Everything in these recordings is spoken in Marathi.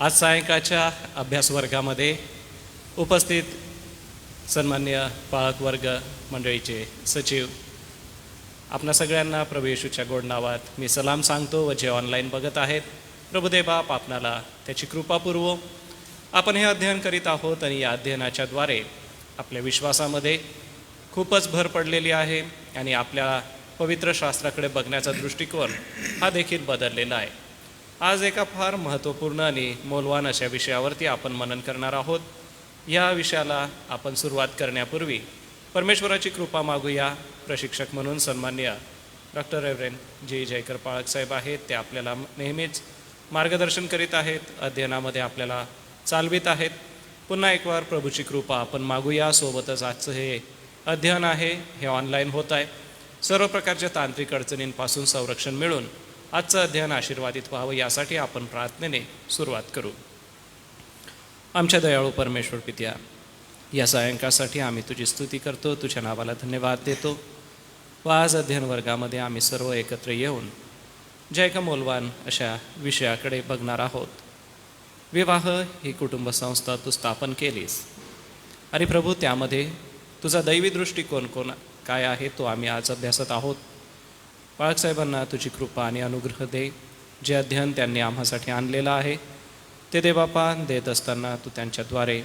आज सायंकाळच्या अभ्यास वर्गामध्ये उपस्थित सन्मान्य पालक वर्ग मंडळीचे सचिव, आपणा सगळ्यांना प्रभू येशूच्या गोड नावात मी सलाम सांगतो व जे ऑनलाईन बघत आहेत, प्रभुदेव बाप आपणाला त्याची कृपा पुरवो. आपण हे अध्ययन करीत आहोत आणि या अध्ययनाच्या द्वारे आपल्या विश्वासामध्ये खूपच भर पडलेली आहे आणि आपल्या पवित्र शास्त्राकडे बघण्याचा दृष्टिकोन हा देखील बदललेला आहे. आज एका फार महत्त्वपूर्ण आणि मौल्यवान अशा विषयावरती आपण मनन करणार आहोत. या विषयाला आपण सुरुवात करण्यापूर्वी परमेश्वराची कृपा मागूया. प्रशिक्षक म्हणून सन्मान्य डॉक्टर रेव्हरेंड जी जयकर पाळक साहेब आहेत, ते आपल्याला नेहमीच मार्गदर्शन करीत आहेत, अध्ययनामध्ये आपल्याला चालवित आहेत. पुन्हा एक वार प्रभूची कृपा आपण मागूया. सोबतच आजचं हे अध्ययन आहे, हे ऑनलाईन होत आहे. सर्व प्रकारच्या तांत्रिक अडचणींपासून संरक्षण मिळून आजचं अध्ययन आशीर्वादित व्हावं यासाठी आपण प्रार्थनेने सुरुवात करू. आमच्या दयाळू परमेश्वर पित्या, या सायंकाळसाठी आम्ही तुझी स्तुती करतो, तुझ्या नावाला धन्यवाद देतो. व आज अध्ययन वर्गामध्ये आम्ही सर्व एकत्र येऊन ज्या एका मौल्यवान अशा विषयाकडे बघणार आहोत. विवाह ही कुटुंब संस्था तू स्थापन केलीस आणि प्रभू त्यामध्ये तुझा दैवी दृष्टिकोन काय आहे तो आम्ही आज अभ्यासत आहोत. बाळकसाहेबांना तुझी कृपा आणि अनुग्रह दे. जे अध्ययन त्यांनी आम्हासाठी आणलेलं आहे ते देवबापा देत असताना तू त्यांच्याद्वारे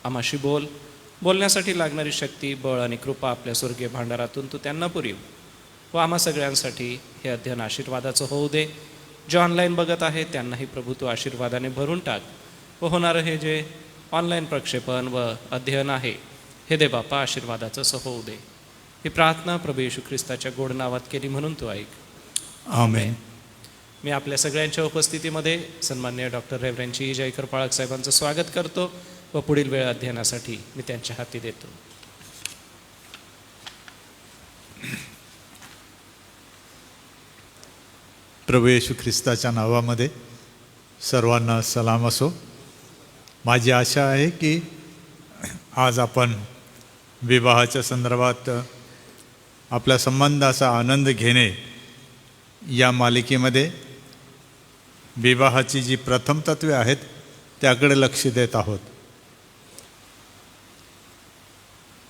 आम्हाशी बोलण्यासाठी लागणारी शक्ती, बळ आणि कृपा आपल्या स्वर्गीय भांडारातून तू त्यांना पुरव व आम्हा सगळ्यांसाठी हे अध्ययन आशीर्वादाचं होऊ दे. जे ऑनलाईन बघत आहेत त्यांनाही प्रभू तू आशीर्वादाने भरून टाक व होणारं हे जे ऑनलाईन प्रक्षेपण व अध्ययन आहे हे देवबापा आशीर्वादाचं होऊ दे. ही प्रार्थना प्रभू येशू ख्रिस्ताच्या गोड नावात केली म्हणून तू ऐक. आमेन. मी आपल्या सगळ्यांच्या उपस्थितीमध्ये सन्मान्य डॉक्टर रेव्हरेंड जी जयकर पाळक साहेबांचं स्वागत करतो व पुढील वेळ अध्ययनासाठी मी त्यांच्या हाती देतो. प्रभू येशू ख्रिस्ताच्या नावामध्ये सर्वांना सलाम असो. माझी आशा आहे की आज आपण विवाहाच्या संदर्भात आपल्या संबंधाचा आनंद घेणे या मालिकेमध्ये विवाहाची जी प्रथम तत्वे आहेत त्याकडे लक्ष देत आहोत.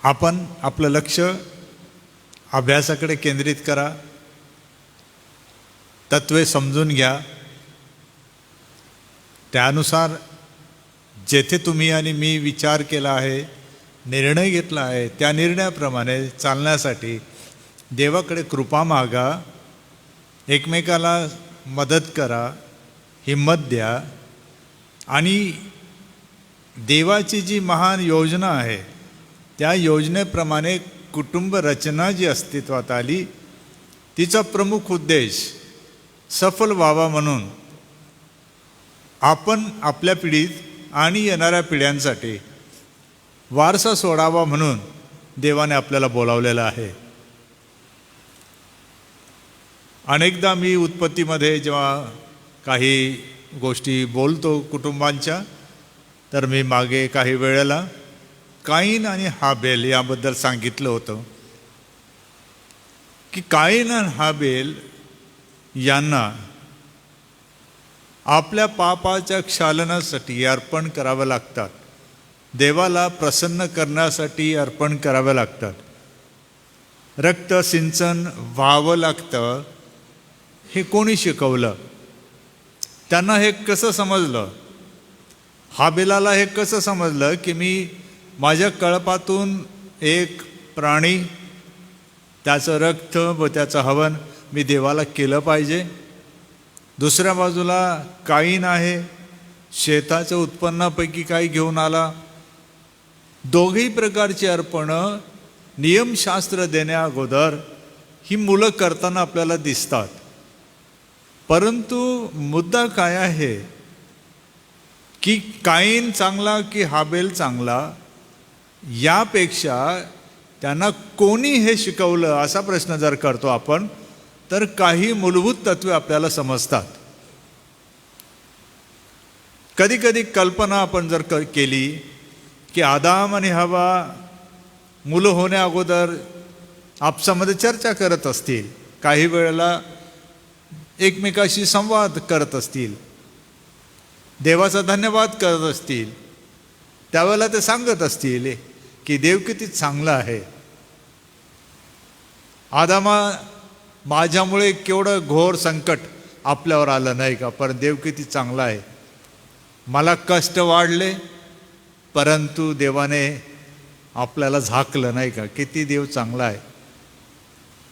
आपण आपलं लक्ष अभ्यासाकडे केंद्रित करा, तत्वे समजून घ्या, त्यानुसार जेथे तुम्ही आणि मी विचार केला आहे, निर्णय घेतला आहे, त्या निर्णयाप्रमाणे चालण्यासाठी देवाकडे कृपा मागा, एकमेकाला मदत करा, हिंमत द्या आणि देवाची जी महान योजना आहे त्या योजनेप्रमाणे कुटुंब रचना जी अस्तित्वात आली तिचा प्रमुख उद्देश सफल व्हावा म्हणून आपण आपल्या पिढीत आणि येणाऱ्या पिढ्यांसाठी वारसा सोडावा म्हणून देवाने आपल्याला बोलावलेलं आहे. अनेकदा मी उत्पत्तीमध्ये जेव्हा काही गोष्टी बोलतो कुटुंबांच्या, तर मी मागे काही वेळेला काईन आणि हाबेल याबद्दल सांगितलं होतं की काईन आणि हाबेल यांना आपल्या पापाच्या क्षालनासाठी अर्पण करावं लागतात, देवाला प्रसन्न करण्यासाठी अर्पण करावं लागतात, रक्त सिंचन व्हावं लागतं. हे कोणी शिकवलं? त्यांना हे कसं समजलं? हाबेलाला हे कसं समजलं की मी माझ्या कळपातून एक प्राणी, त्याचं रक्त व त्याचं हवन मी देवाला केलं पाहिजे. दुसऱ्या बाजूला काईन आहे, शेताच्या उत्पन्नापैकी काही घेऊन आला. दोघही प्रकारची अर्पणं नियमशास्त्र देण्या अगोदर ही मुलं करताना आपल्याला दिसतात. परंतु मुद्दा काय आहे की काईन चांगला की हाबेल चांगला यापेक्षा त्यांना कोणी हे शिकवलं असा प्रश्न जर करतो आपण, तर काही मूलभूत तत्वे आपल्याला समजतात. कधी कधी कल्पना आपण जर केली की आदाम आणि हवा मुलं होण्या अगोदर आपसामध्ये चर्चा करत असतील, काही वेळेला एकमेकाशी संवाद करत असतील, देवाचा धन्यवाद करत असतील, त्यावेळेला ते सांगत असतील की देव किती चांगला आहे. आदामा, माझ्यामुळे केवढं घोर संकट आपल्यावर आलं नाही का, पण देव किती चांगला आहे. मला कष्ट वाढले परंतु देवाने आपल्याला झाकलं नाही का, किती देव चांगला आहे.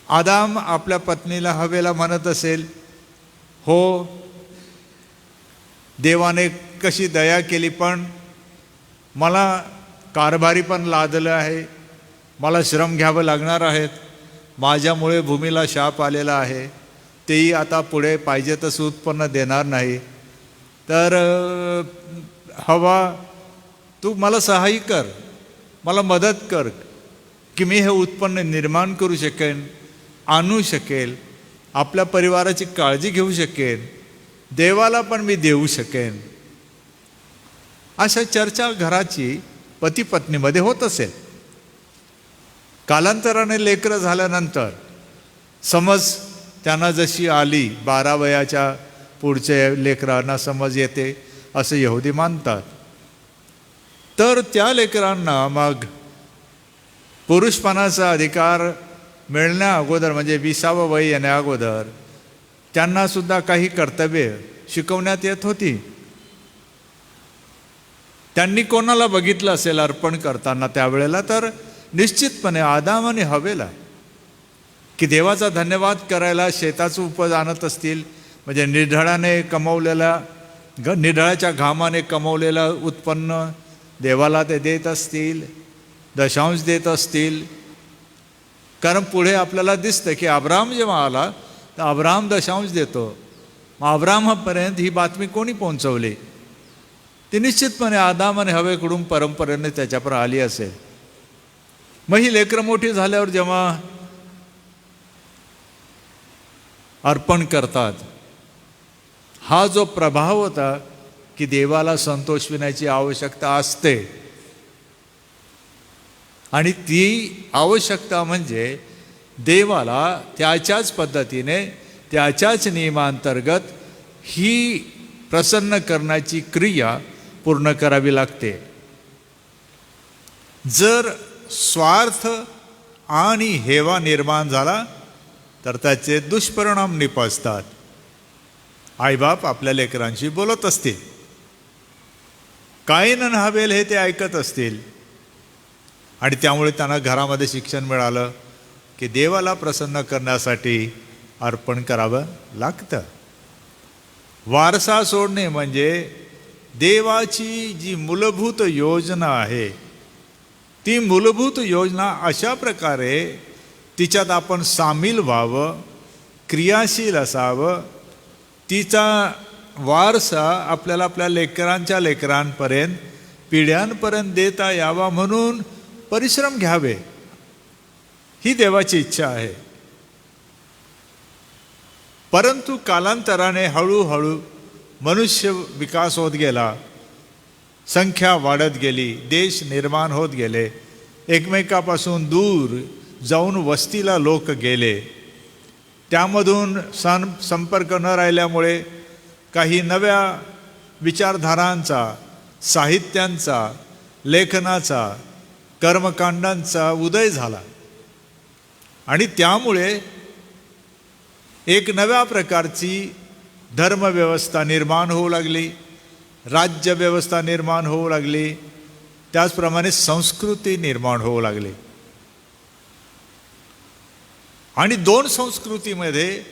आदाम आपल्या पत्नीला हवेला म्हणत असेल, हो देवाने कशी दया केली, पण मला कारभारी पण लादलं आहे, मला श्रम घ्यावं लागणार आहेत, माझ्यामुळे भूमीला शाप आलेला आहे, तेही आता पुढे पाहिजे तसं उत्पन्न देणार नाही. तर हवा, तू मला सहाय्य कर, मला मदत कर की मी हे उत्पन्न निर्माण करू शकेन, आणू शकेल, आपल्या परिवाराची काळजी घेऊ शकेन, देवाला पण मी देऊ शकेन. अशा चर्चा घराची पती पत्नीमध्ये होत असेल. कालांतराने लेकरं झाल्यानंतर समज त्यांना जशी आली, 12 वयाच्या पुढच्या लेकरांना समज येते असं यहुदी मानतात. तर त्या लेकरांना मग पुरुषपणाचा अधिकार मिळण्या अगोदर, म्हणजे 20वं वय येण्या अगोदर त्यांना सुद्धा काही कर्तव्य शिकवण्यात येत होती. त्यांनी कोणाला बघितलं असेल अर्पण करताना त्यावेळेला, तर निश्चितपणे आदाम आणि हवेला, की देवाचा धन्यवाद करायला शेताचं उपज आणत असतील, म्हणजे निर्ढळाने कमवलेला, निर्ढळाच्या घामाने कमवलेलं उत्पन्न देवाला ते देत असतील, दशांश देत असतील. कारण पुढे आपल्याला दिसतं की अब्राम जेव्हा आला तर अब्राम दशांश देतो. मग अब्रामापर्यंत ही बातमी कोणी पोहोचवली? ती निश्चितपणे आदाम आणि हवेकडून परंपरेने त्याच्यापर्यंत आली असेल. मग ही लेकरं मोठी झाल्यावर जेव्हा अर्पण करतात, हा जो प्रभाव होता की देवाला संतोषविण्याची आवश्यकता असते, आणि ती आवश्यकता म्हणजे देवाला त्याच्याच पद्धतीने, त्याच्याच नियमांतर्गत ही प्रसन्न करण्याची क्रिया पूर्ण करावी लागते. जर स्वार्थ आणि हेवा निर्माण झाला तर त्याचे दुष्परिणाम निपजतात. आईबाप आपल्या लेकरांशी बोलत असतील, काईन आणि हाबेल हे ते ऐकत असतील, आणि त्यामुळे त्यांना घरामध्ये शिक्षण मिळालं की देवाला प्रसन्न करण्यासाठी अर्पण करावं लागतं. वारसा सोडणे म्हणजे देवाची जी मूलभूत योजना आहे, ती मूलभूत योजना अशा प्रकारे तिच्यात आपण सामील व्हावं, क्रियाशील असावं, तिचा वारसा आपल्याला आपल्या लेकरांच्या लेकरांपर्यंत, पिढ्यांपर्यंत देता यावा म्हणून परिश्रम घ्यावे, ही देवाची इच्छा आहे. परंतु कालांतराने हळूहळू मनुष्य विकास होत गेला, संख्या वाढत गेली, देश निर्माण होत गेले, एकमेकापासून दूर जाऊन वस्तीला लोक गेले. त्यामधून संपर्क न राहिल्यामुळे काही नव्या विचारधारांचा, साहित्यांचा, लेखनाचा, कर्मकांडांचा उदय झाला, आणि त्यामुळे एक नव्या प्रकारची धर्मव्यवस्था निर्माण होऊ लागली, राज्यव्यवस्था निर्माण होऊ लागली, त्याचप्रमाणे संस्कृती निर्माण होऊ लागली. आणि दोन संस्कृतीमध्ये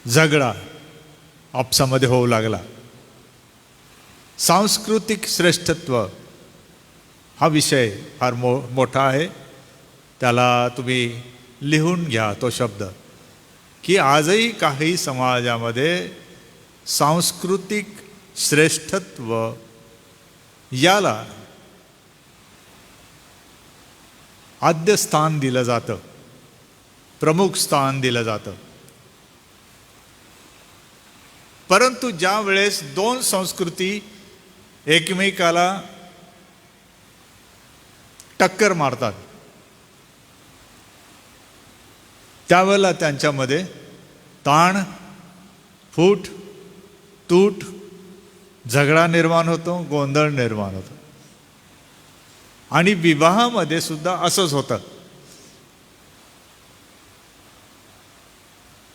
झगडा आपसामध्ये होऊ लागला. सांस्कृतिक श्रेष्ठत्व हा विषय फार मोठा आहे, त्याला तुम्ही लिहून घ्या तो शब्द, की आजही काही समाजामध्ये सांस्कृतिक श्रेष्ठत्व याला आद्य स्थान दिलं जातं, प्रमुख स्थान दिलं जातं. परंतु ज्या वेळेस दोन संस्कृती एकमेकाला टक्कर मारतात, त्यावेळेला त्यांच्यामध्ये ताण, फूट, तूट झगडा निर्माण होतो, गोंधळ निर्माण होतो. आणि विवाहामध्ये सुद्धा असंच होतं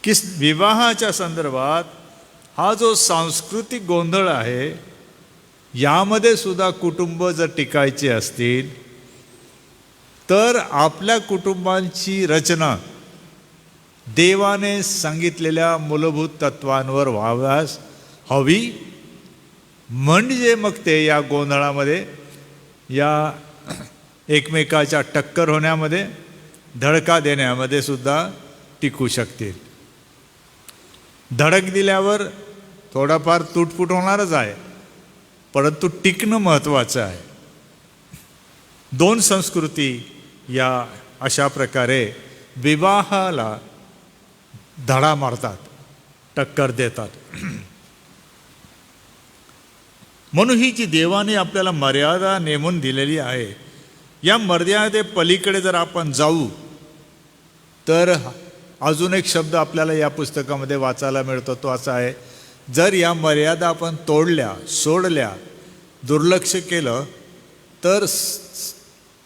की विवाहाच्या संदर्भात हा जो सांस्कृतिक गोंधळ आहे, यामध्ये सुद्धा कुटुंब जर टिकायचे असतील तर आपल्या कुटुंबांची रचना देवाने सांगितलेल्या मूलभूत तत्वांवर व्हाव्यास हवी. म्हणजे मग ते या गोंधळामध्ये, या एकमेकाच्या टक्कर होण्यामध्ये, धडका देण्यामध्ये सुद्धा टिकू शकतील. धडक दिल्यावर थोडाफार तुटफूट होणारच आहे, परंतु टिकणं महत्त्वाचं आहे. दोन संस्कृती या अशा प्रकारे विवाहाला धडा मारतात, टक्कर देतात. म्हणून ही जी देवाने आपल्याला मर्यादा नेमून दिलेली आहे, या मर्यादे पलीकडे जर आपण जाऊ तर अजून एक शब्द आपल्याला या पुस्तकामध्ये वाचायला मिळतो, तो असा आहे, जर या मर्यादा आपण तोडल्या, सोडल्या, दुर्लक्ष केलं तर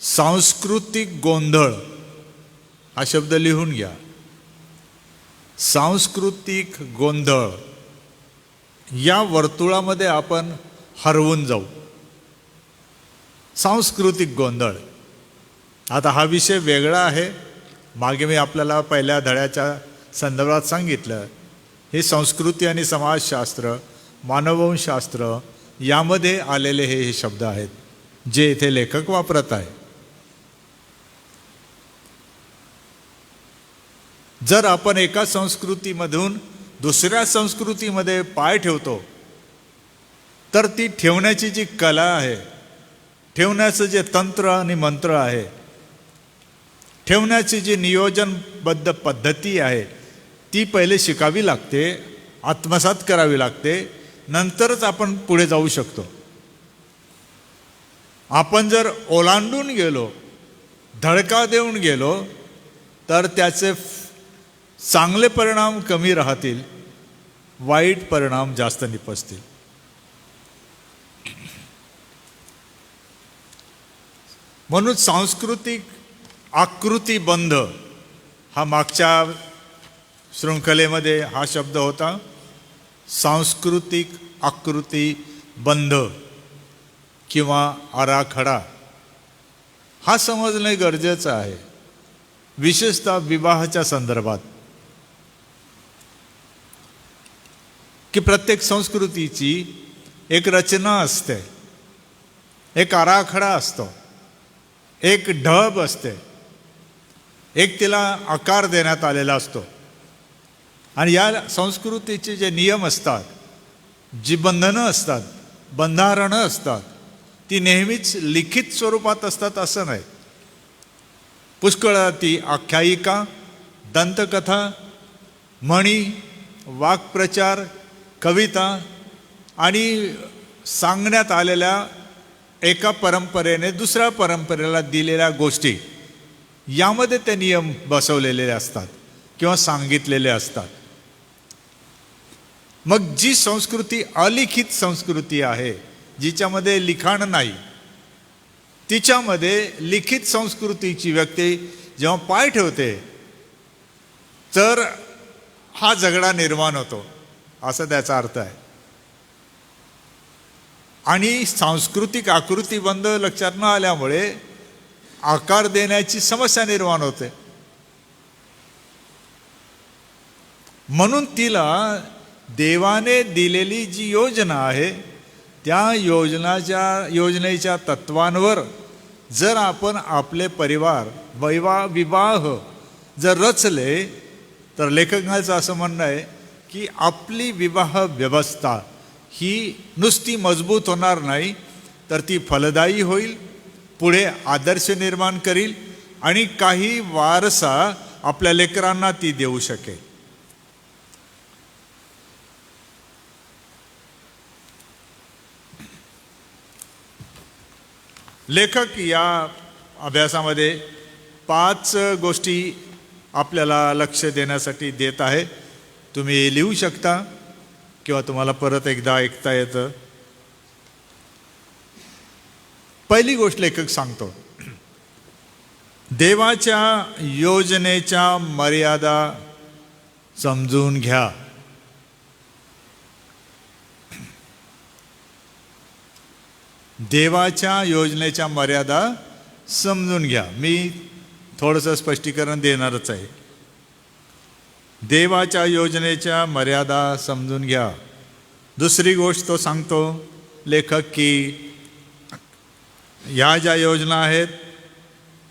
सांस्कृतिक गोंधळ हा शब्द लिहून घ्या. सांस्कृतिक गोंधळ या वर्तुळामध्ये आपण हरवून जाऊ. सांस्कृतिक गोंधळ, आता हा विषय वेगळा आहे. मागे मी आपल्याला पहिल्या धड्याच्या संदर्भात सांगितलं, हे संस्कृती आणि समाजशास्त्र, मानववंशशास्त्र यामध्ये आलेले हे शब्द आहेत जे इथे लेखक वापरत आहे. जर आपण एका संस्कृतीमधून दुसऱ्या संस्कृतीमध्ये पाय ठेवतो तर ती ठेवण्याची जी कला आहे, ठेवण्याचं जे तंत्र आणि मंत्र आहे, ठेवण्याची जी नियोजनबद्ध पद्धती आहे, ती पहिले शिकावी लागते, आत्मसात करावी लागते, नंतरच आपण पुढे जाऊ शकतो. आपण जर ओलांडून गेलो, धडका देऊन गेलो तर त्याचे चांगले परिणाम कमी राहतील, वाईट परिणाम जास्त निपजतील. म्हणून सांस्कृतिक आकृतीबंध हा मागच्या शृंखलेमध्ये हा शब्द होता. सांस्कृतिक आकृतीबंध किंवा आराखडा हा समजणे गरजेचं आहे, विशेषतः विवाहाच्या संदर्भात. की प्रत्येक संस्कृतीची एक रचना असते, एक आराखडा असतो, एक ढब असते, एक तिला आकार देण्यात आलेला असतो. आणि या संस्कृतीचे जे नियम असतात, जी बंधनं असतात, बंधारणं असतात, ती नेहमीच लिखित स्वरूपात असतात असं नाही. पुष्कळ ती आख्यायिका, दंतकथा, म्हणी, वाक्प्रचार, कविता आणि सांगण्यात आलेल्या एका परंपरेने दुसऱ्या परंपरेला दिलेल्या गोष्टी, यामध्ये ते नियम बसवलेले असतात किंवा सांगितलेले असतात. मग जी संस्कृती अलिखित संस्कृती आहे, जिच्यामध्ये लिखाण नाही, तिच्यामध्ये लिखित संस्कृतीची व्यक्ती जेव्हा पाय ठेवते तर हा झगडा निर्माण होतो, असा त्याचा अर्थ आहे. आणि सांस्कृतिक आकृतीबंध लक्षात न आल्यामुळे आकार देण्याची समस्या निर्माण होते. म्हणून तिला देवाने दिलेली जी योजना आहे, त्या योजनेच्या तत्वांवर जर आपण आपले परिवार, विवाह जर रचले तर लेखकांचं असं म्हणणं आहे की आपली विवाह व्यवस्था ही नुसती मजबूत होणार नाही, तर ती फलदायी होईल, पुढे आदर्श निर्माण करील आणि काही वारसा आपल्या लेकरांना ती देऊ शकेल. लेखक या अभ्यासामध्ये 5 गोष्टी आपल्याला लक्ष देण्यासाठी देत आहे. तुम्ही लिहू शकता किंवा तुम्हाला परत एकदा ऐकता येतं. पहिली गोष्ट लेखक सांगतो, देवाच्या योजनेच्या मर्यादा समजून घ्या. देवाच्या योजनेच्या मर्यादा समजून घ्या. मी थोडंसं स्पष्टीकरण देणारच आहे. देवाच्या योजनेच्या मर्यादा समजून घ्या. दुसरी गोष्ट तो सांगतो लेखक की ह्या ज्या योजना आहेत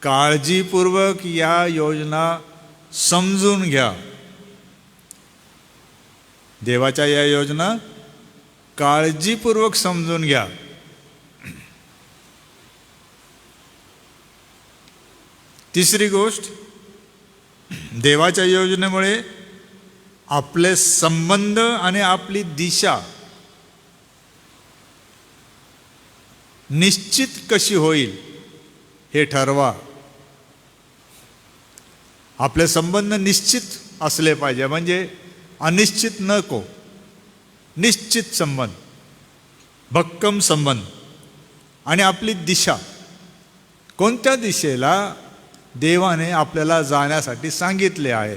काळजीपूर्वक या योजना समजून घ्या. देवाच्या या योजना काळजीपूर्वक समजून घ्या. तिसरी गोष्ट, देवाच्या योजनेमुळे आपले संबंध आणि आपली दिशा निश्चित कशी होईल हे ठरवा. आपले संबंध निश्चित असले पाहिजे, म्हणजे अनिश्चित नको, निश्चित संबंध, भक्कम संबंध. आणि आपली दिशा, कोणत्या दिशेला देवाने आपल्याला जाण्यासाठी सांगितले आहे.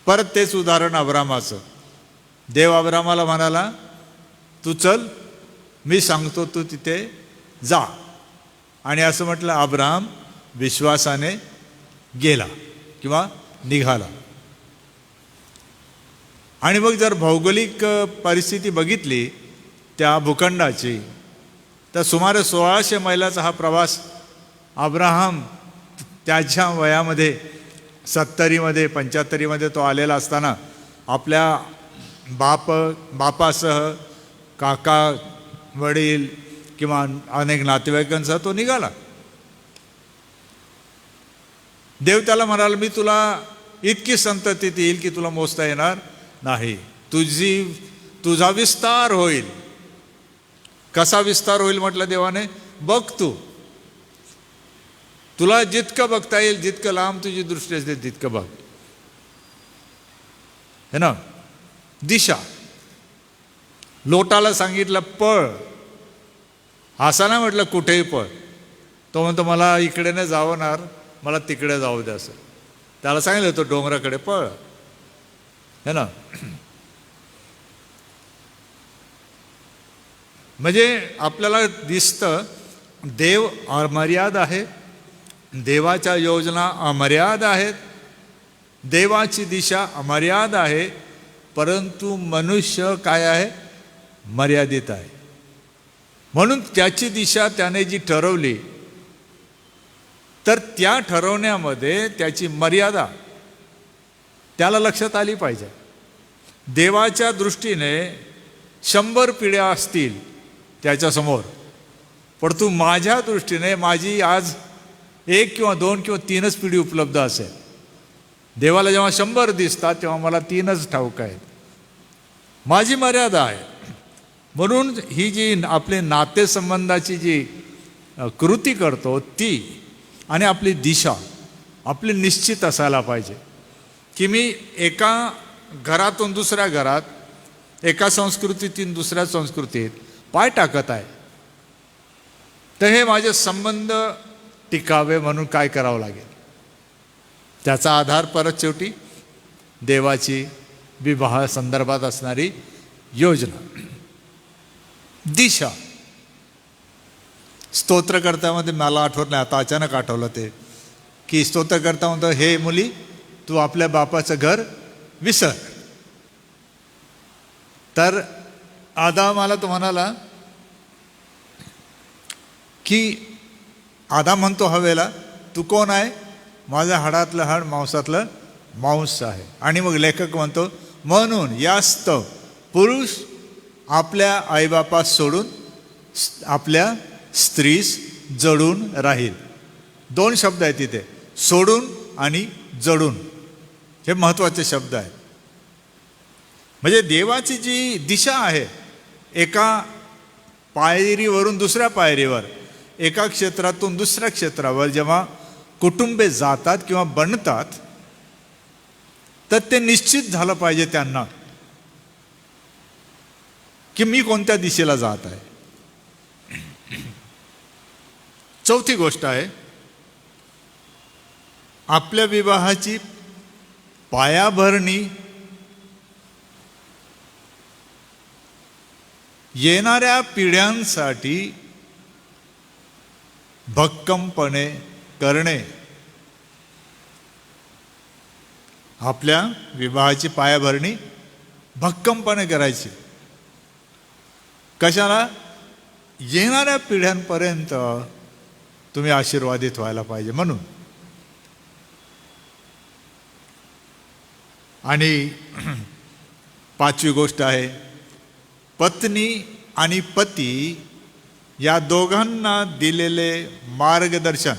परत तेच उदाहरण अब्रामाचं. देव अब्रामाला म्हणाला, तू चल, मी सांगतो तू तिथे जा. आणि असं म्हटलं, अब्राम विश्वासाने गेला किंवा निघाला. आणि मग जर भौगोलिक परिस्थिती बघितली त्या भूखंडाची, तर सुमारे 1600 मैलाचा हा प्रवास अब्राहम त्याच्या वयामध्ये 70मध्ये 75मध्ये तो आलेला असताना आपल्या बापासह काका वडील किंवा अनेक नातेवाईकांसह तो निघाला. देव त्याला म्हणाला, मी तुला इतकी संतती येईल की तुला मोजता येणार नाही. तुझा विस्तार होईल. कसा विस्तार होईल म्हटलं देवाने, बघ तुला जितकं बघता येईल, जितकं लांब तुझी दृष्टी असते तितकं बघ. है ना. दिशा, लोटाला सांगितलं पळ, असा नाही म्हटलं कुठेही पळ. तो म्हणतो मला इकडे नाही जावणार, मला तिकडे जाऊ दे. असं त्याला सांगितलं, तो डोंगराकडे पळ. है ना. म्हणजे आपल्याला दिसतं देव अमर्याद आहे, देवाच्या योजना अमर्याद आहेत, देवाची दिशा अमर्याद आहे. परंतु मनुष्य काय आहे, मर्यादित आहे. म्हणून त्याची दिशा त्याने जी ठरवली, तर त्या ठरवण्यामध्ये त्याची मर्यादा त्याला लक्षात आली पाहिजे. देवाच्या दृष्टीने 100 पिढ्या असतील त्याच्यासमोर, परंतु माझ्या दृष्टीने माझी आज 1 किंवा 2 किंवा 3च पिढी उपलब्ध असेल. देवाला जेव्हा 100 दिसतात तेव्हा मला 3च ठाऊक आहेत. माझी मर्यादा आहे. म्हणून ही जी आपले नातेसंबंधाची जी कृती करतो ती आणि आपली दिशा आपली निश्चित असायला पाहिजे. की मी एका घरातून दुसऱ्या घरात, एका संस्कृतीतून दुसऱ्या संस्कृतीत पाय टाकत आहे, तर हे माझे संबंध टिकावे म्हणून काय करावं लागेल. त्याचा आधार परत शेवटी देवाची विवाह संदर्भात असणारी योजना, दिशा. स्तोत्रकर्त्यामध्ये मला आठवत नाही, आता अचानक आठवलं ते, की स्तोत्रकर्ता म्हणतो, हे मुली तू आपल्या बापाचं घर विसर. तर आदामाला तो म्हणाला की, आदाम म्हणतो हवेला, तू कोण आहे, माझ्या हाडातलं हाड मांसातलं मांस आहे. आणि मग लेखक म्हणतो, म्हणून यास्तव पुरुष आपल्या आईबापास सोडून आपल्या स्त्रीस जडून राहील. 2 शब्द आहेत तिथे, सोडून आणि जडून. हे महत्त्वाचे शब्द आहेत. म्हणजे देवाची जी दिशा आहे, एका पायरीवरून दुसऱ्या पायरीवर, एका क्षेत्रातून दुसऱ्या क्षेत्रावर जेव्हा कुटुंबे जातात किंवा बनतात, तर ते निश्चित झालं पाहिजे त्यांना की मी कोणत्या दिशेला जात आहे. चौथी गोष्ट आहे, आपल्या विवाहाची पायाभरणी येणाऱ्या पिढ्यांसाठी भक्कमपणे करणे. आपल्या विवाहाची पायाभरणी भक्कमपणे करायची. कशाला? येणाऱ्या पिढ्यांपर्यंत तुम्ही आशीर्वादित व्हायला पाहिजे म्हणून. आणि पाचवी गोष्ट आहे, पत्नी आणि पती या दोघांना दिलेले मार्गदर्शन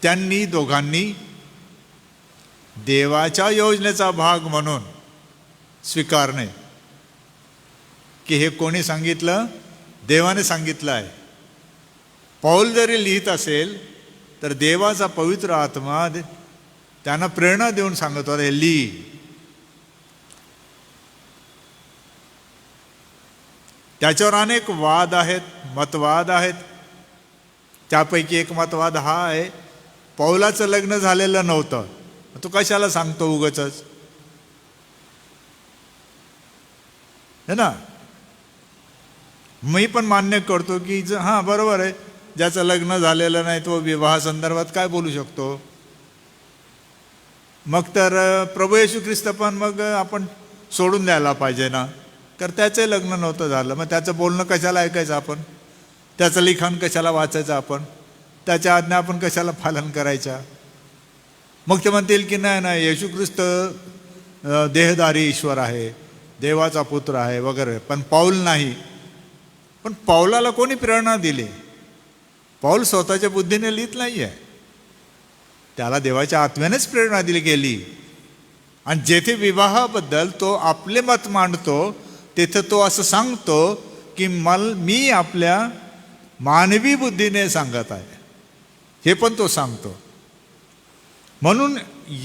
त्यांनी दोघांनी देवाच्या योजनेचा भाग म्हणून स्वीकारणे. की हे कोणी सांगितलं? देवाने सांगितलं आहे. पौल जरी लिहित असेल तर देवाचा पवित्र आत्मा त्यांना प्रेरणा देऊन सांगत होता, हे लिही. त्याच्यावर अनेक वाद आहेत, मतवाद आहेत. त्यापैकी एक मतवाद हा आहे, पौलाचं लग्न झालेलं नव्हतं, तू कशाला सांगतो उगाचच, है ना. मी पण मान्य करतो की हां बरोबर आहे, ज्याचं लग्न झालेलं नाही तो विवाह संदर्भात काय बोलू शकतो. मग तर प्रभू येशू ख्रिस्त पण मग आपण सोडून द्यायला पाहिजे ना, कारण त्याचं लग्न नव्हतं झालं. मग त्याचं बोलणं कशाला ऐकायचं आपण, त्याचं लिखाण कशाला वाचायचं आपण, त्याच्या आज्ञा आपण कशाला पालन करायच्या. मग ते म्हणतील की नाही नाही, येशू ख्रिस्त देहधारी ईश्वर आहे, देवाचा पुत्र आहे वगैरे, पण पौल नाही. पण पौलाला कोणी प्रेरणा दिली? पौल स्वतःच्या बुद्धीने लिहित नाही आहे, त्याला देवाच्या आत्म्यानेच प्रेरणा दिली गेली. आणि जेथे विवाहाबद्दल तो आपले मत मांडतो तेथे तो असं सांगतो की मी आपल्या मानवी बुद्धीने सांगत आहे, हे पण तो सांगतो. म्हणून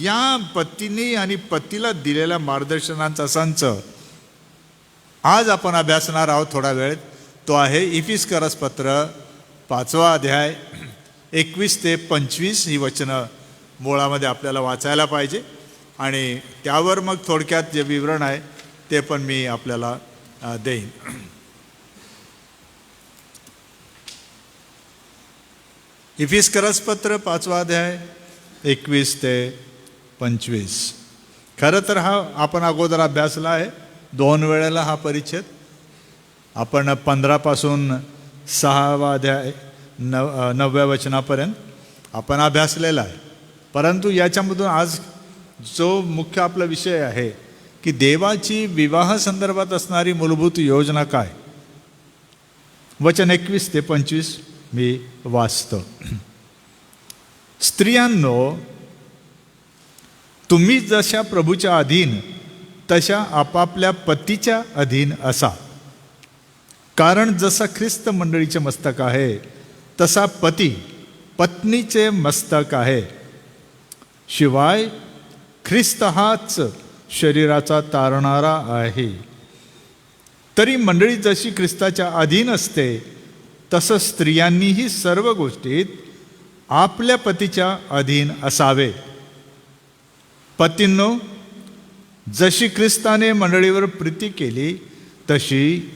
या पत्नीने आणि पतीला दिलेल्या मार्गदर्शनांचा संच आज आपण अभ्यासणार आहोत थोडा वेळ. तो आहे इफिस्करस पत्र 5वा अध्याय 21 ते 25 ही वचनं मुळामध्ये आपल्याला वाचायला पाहिजे. आणि त्यावर मग थोडक्यात जे विवरण आहे ते पण मी आपल्याला देईन. इफिस्करस पत्र 5वा अध्याय 21 ते 25. खरं तर हा आपण अगोदर अभ्यासला आहे 2 वेळेला हा परिच्छेद. आपण 15 पासून 6वा अध्याय 9व्या वचनापर्यंत आपण अभ्यासलेला आहे. परंतु याच्यामधून आज जो मुख्य आपला विषय आहे की देवाची विवाह संदर्भात असणारी मूलभूत योजना काय. वचन 21 ते 25 मी वाचतो. स्त्रियांनो, तुम्ही जशा प्रभूच्या अधीन तशा आपापल्या पतीच्या अधीन असा. कारण जसा ख्रिस्त मंडळीचे मस्तक आहे तसा पती पत्नीचे मस्तक आहे. शिवाय ख्रिस्त हाच शरीराचा तारणारा आहे. तरी मंडळी जशी ख्रिस्ताच्या अधीन असते तसं स्त्रियांनीही सर्व गोष्टीत आपल्या पतीच्या अधीन असावे. पतींनो, जशी ख्रिस्ताने मंडळीवर प्रीती केली तशी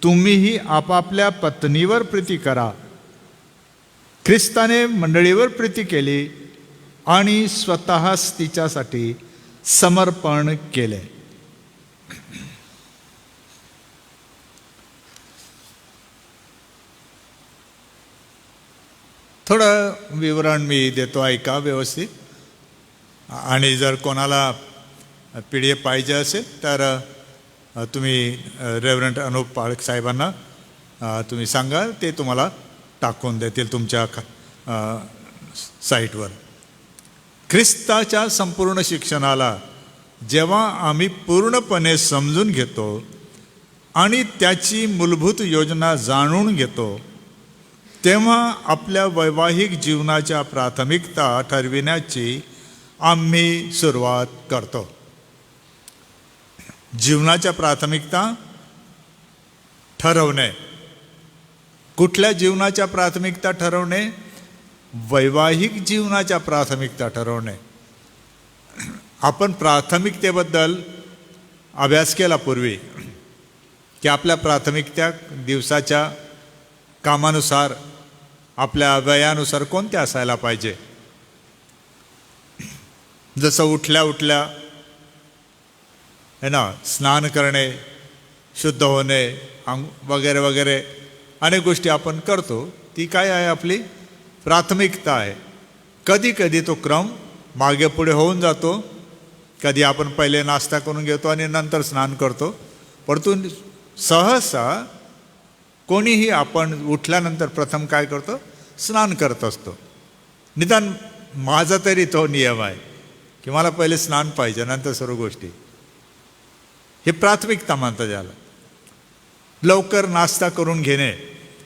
तुम्हीही आपापल्या पत्नीवर प्रीती करा. ख्रिस्ताने मंडळीवर प्रीती केली आणि स्वतःच तिच्यासाठी समर्पण केले. थोडं विवरण मी देतो, ऐका व्यवस्थित. आणि जर कोणाला PDF पाहिजे असेल तर तुम्ही रेव्हरंट अनुप पाळक साहेबांना तुम्ही सांगा, ते तुम्हाला टाकून देतील तुमच्या साईटवर. ख्रिस्ताच्या संपूर्ण शिक्षणाला जेव्हा आम्ही पूर्णपणे समजून घेतो आणि त्याची मूलभूत योजना जाणून घेतो तेव्हा आपल्या वैवाहिक जीवनाच्या प्राथमिकता ठरविण्याची आम्ही सुरुवात करतो. जीवनाच्या प्राथमिकता ठरवणे. कुठल्या जीवनाच्या प्राथमिकता ठरवणे? वैवाहिक जीवनाच्या प्राथमिकता ठरवणे. आपण प्राथमिकतेबद्दल अभ्यास केला पूर्वी की आपल्या प्राथमिकता दिवसाच्या कामानुसार आपल्या वयानुसार कोणत्या असायला पाहिजे. जसं उठल्या उठल्या है ना, स्नान करणे, शुद्ध होणे, वगैरे वगैरे अनेक गोष्टी आपण करतो. ती काय आहे? आपली प्राथमिकता आहे. कधी कधी तो क्रम मागे पुढे होऊन जातो. कधी आपण पहिले नाश्ता करून घेतो आणि नंतर स्नान करतो. परंतु सहसा कोणीही आपण उठल्यानंतर प्रथम काय करतो? स्नान करत असतो. निदान माझा तरी तो नियम आहे की मला पहिले स्नान पाहिजे, नंतर सर्व गोष्टी. हे प्राथमिकता म्हणतात याला. लवकर नाश्ता करून घेणे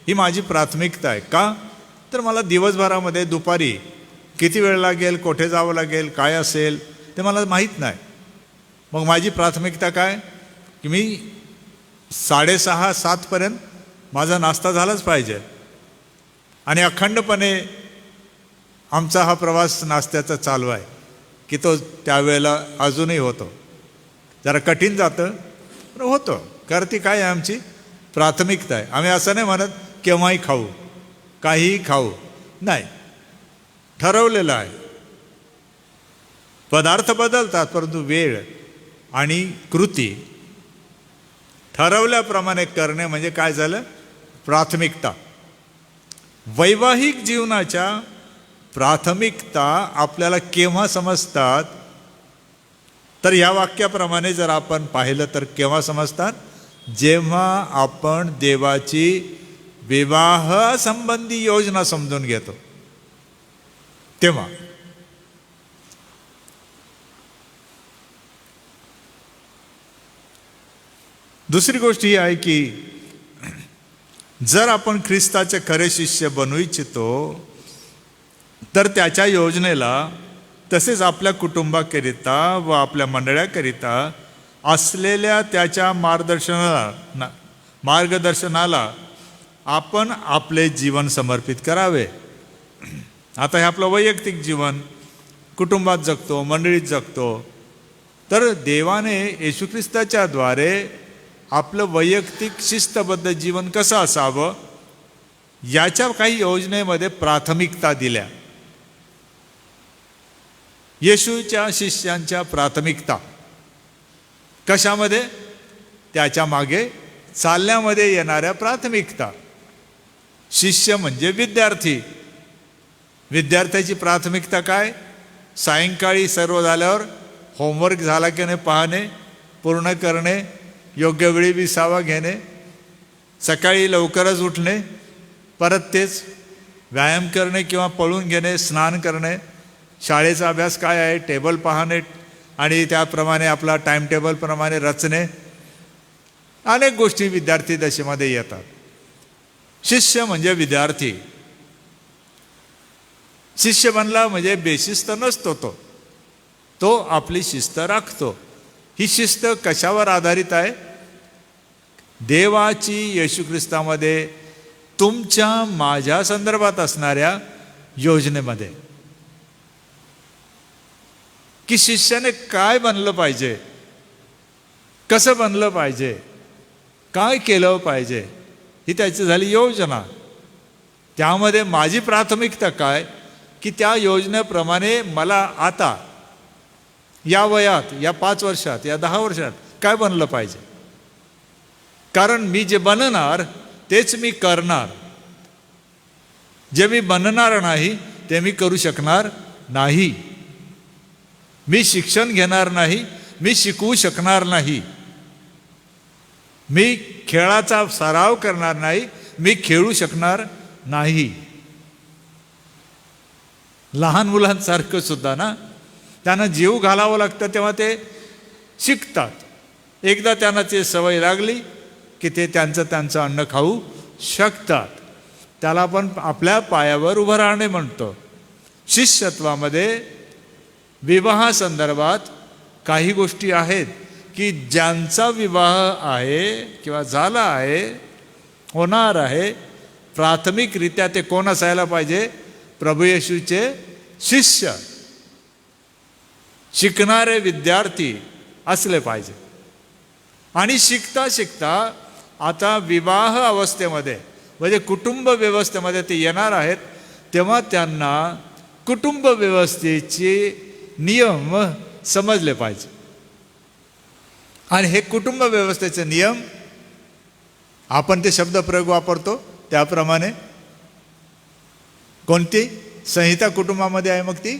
ही माझी प्राथमिकता आहे. का? तर मला दिवसभरामध्ये दुपारी किती वेळ लागेल, कुठे जावं लागेल, काय असेल ते मला माहीत नाही. मग माझी प्राथमिकता काय की मी 6:30-7 माझा नाश्ता झालाच पाहिजे. आणि अखंडपणे आमचा हा प्रवास नाश्त्याचा चालू आहे की तो त्यावेळेला अजूनही होतो. जरा कठीण जातं पण होतं. कारण ती काय आहे? आमची प्राथमिकता आहे. आम्ही असं नाही म्हणत केव्हाही खाऊ, काहीही खाऊ, नाही, ठरवलेलं आहे. पदार्थ बदलतात परंतु वेळ आणि कृती ठरवल्याप्रमाणे करणे म्हणजे काय झालं? प्राथमिकता. वैवाहिक जीवनाच्या प्राथमिकता आपल्याला केव्हा समजतात? तर या वाक्याप्रमाणे जर आपण पाहिलं तर केव्हा समजतात? जेव्हा आपण देवाची विवाह संबंधी योजना समजून घेतो तेव्हा. दुसरी गोष्ट ही आहे की जर आपण ख्रिस्ताचे खरे शिष्य बनू इच्छितो तर त्याच्या योजनेला तसेच आपल्या कुटुंबाकरिता व आपल्या मंडळाकरिता असलेल्या त्याच्या मार्गदर्शनाला आपण आपले जीवन समर्पित करावे. आता हे आपलं वैयक्तिक जीवन कुटुंबात जगतो, मंडळीत जगतो, तर देवाने येशू ख्रिस्ताच्या द्वारे आपलं वैयक्तिक शिस्तबद्ध जीवन कसं असावं याच्या काही योजनेमध्ये प्राथमिकता दिल्या. येशूच्या शिष्यांच्या प्राथमिकता कशामध्ये? त्याच्या मागे चालण्यामध्ये येणाऱ्या प्राथमिकता. शिष्य म्हणजे विद्यार्थी. विद्यार्थ्याची प्राथमिकता काय? सायंकाळी सर्व झाल्यावर होमवर्क झाला की नाही पाहणे, पूर्ण करणे, योग्य वेळी विसावा घेणे, सकाळी लवकरच उठणे, परत तेच व्यायाम करणे किंवा पळून घेणे, स्नान करणे, शाळेचा अभ्यास काय आहे टेबल पाहणे आणि त्याप्रमाणे आपला टाइम टेबलप्रमाणे रचणे. अनेक गोष्टी विद्यार्थी दशेमध्ये येतात. शिष्य म्हणजे विद्यार्थी. शिष्य बनला म्हणजे बेशिस्त नसतो तो आपली शिस्त राखतो. ही शिस्त कशावर आधारित आहे? देवाची येशू ख्रिस्तामध्ये तुमच्या माझ्या संदर्भात असणाऱ्या योजनेमध्ये. की शिष्याने काय बनलं पाहिजे, कसं बनलं पाहिजे, काय केलं पाहिजे, ही त्याची झाली योजना. त्यामध्ये माझी प्राथमिकता काय की त्या योजनेप्रमाणे मला आता या वयात, या 5 वर्षात, या 10 वर्षात काय बनलं पाहिजे. कारण मी जे बनणार तेच मी करणार. जे मी बनणार नाही ते मी करू शकणार नाही. मी शिक्षण घेणार नाही, मी शिकवू शकणार नाही. मी खेळाचा सराव करणार नाही, मी खेळू शकणार नाही. लहान मुलांसारखं सुद्धा ना, त्यांना जीव घालावं लागतं तेव्हा ते शिकतात. एकदा त्यांना ते सवय लागली की ते त्यांचं अन्न खाऊ शकतात. त्याला आपण आपल्या पायावर उभं राहणे म्हणतो. शिष्यत्वामध्ये विवाहासंदर्भात काही गोष्टी आहेत की ज्यांचा विवाह आहे किंवा झाला आहे, होणार आहे, प्राथमिकरित्या ते कोण असायला पाहिजे? प्रभू येशूचे शिष्य, शिकणारे विद्यार्थी असले पाहिजे. आणि शिकता शिकता आता विवाह अवस्थेमध्ये म्हणजे कुटुंब व्यवस्थेमध्ये ते येणार आहेत, तेव्हा त्यांना कुटुंब व्यवस्थेचे नियम समजले पाहिजे. आणि हे कुटुंब व्यवस्थेचे नियम आपण ते शब्दप्रयोग वापरतो त्याप्रमाणे कोणती संहिता कुटुंबामध्ये आहे? मग ती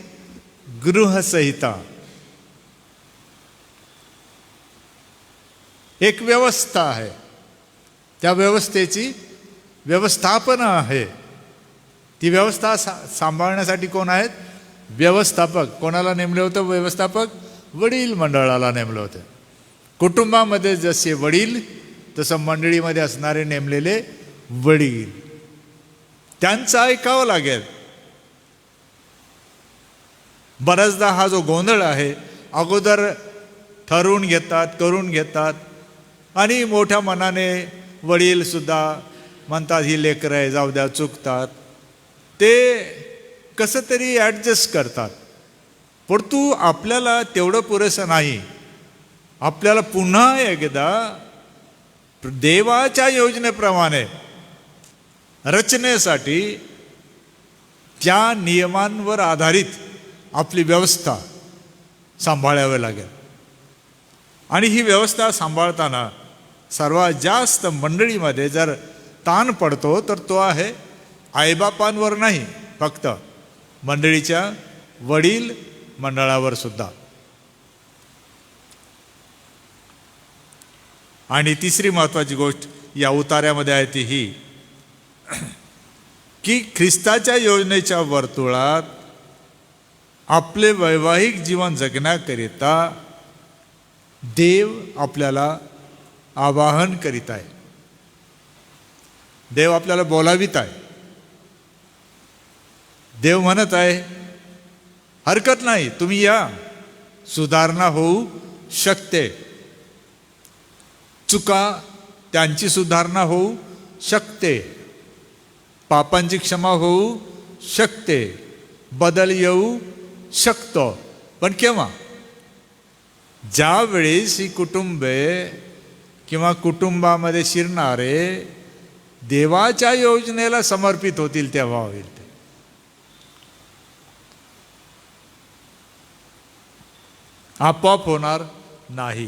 गृहसंहिता. एक व्यवस्था आहे, त्या व्यवस्थेची व्यवस्थापना आहे. ती व्यवस्था सांभाळण्यासाठी कोण आहेत? व्यवस्थापक. कोणाला नेमले होतं व्यवस्थापक? वडील मंडळाला नेमलं होतं. कुटुंबामध्ये जसे वडील तसं मंडळीमध्ये असणारे नेमलेले वडील, त्यांचं ऐकावं लागेल. बऱ्याचदा हा जो गोंधळ आहे, अगोदर ठरवून घेतात, करून घेतात आणि मोठ्या मनाने वडील सुद्धा म्हणतात ही लेकरं आहे जाऊ द्या, चुकतात, ते कसं तरी ॲडजस्ट करतात. परंतु आपल्याला तेवढं पुरेसं नाही. आपल्याला पुन्हा एकदा देवाच्या योजनेप्रमाणे रचनेसाठी त्या नियमांवर आधारित आपली व्यवस्था सांभाळावी लागेल. आणि ही व्यवस्था सांभाळताना सर्वात जास्त मंडळीमध्ये जर ताण पडतो तर तो आहे आईबापांवर नाही, फक्त मंडळीच्या वडील मंडळावर सुद्धा. आणि तिसरी महत्त्वाची गोष्ट या उतार्यामध्ये आहे ती ही की ख्रिस्ताच्या योजनेच्या वर्तुळात आपले वैवाहिक जीवन जगण्याकरिता देव आपल्याला आवाहन करीत आहे. देव आपल्याला बोलावित आहे. देव म्हणत आहे हरकत नाही, तुम्ही या, सुधारणा होऊ शकते. चुका त्यांची सुधारणा होऊ शकते, पापांची क्षमा होऊ शकते, बदल येऊ शकतो. पण केव्हा? ज्यावेळेस ही कुटुंबे किंवा कुटुंबामध्ये शिरणारे देवाच्या योजनेला समर्पित होतील तेव्हा होईल ते. आपोआप होणार नाही.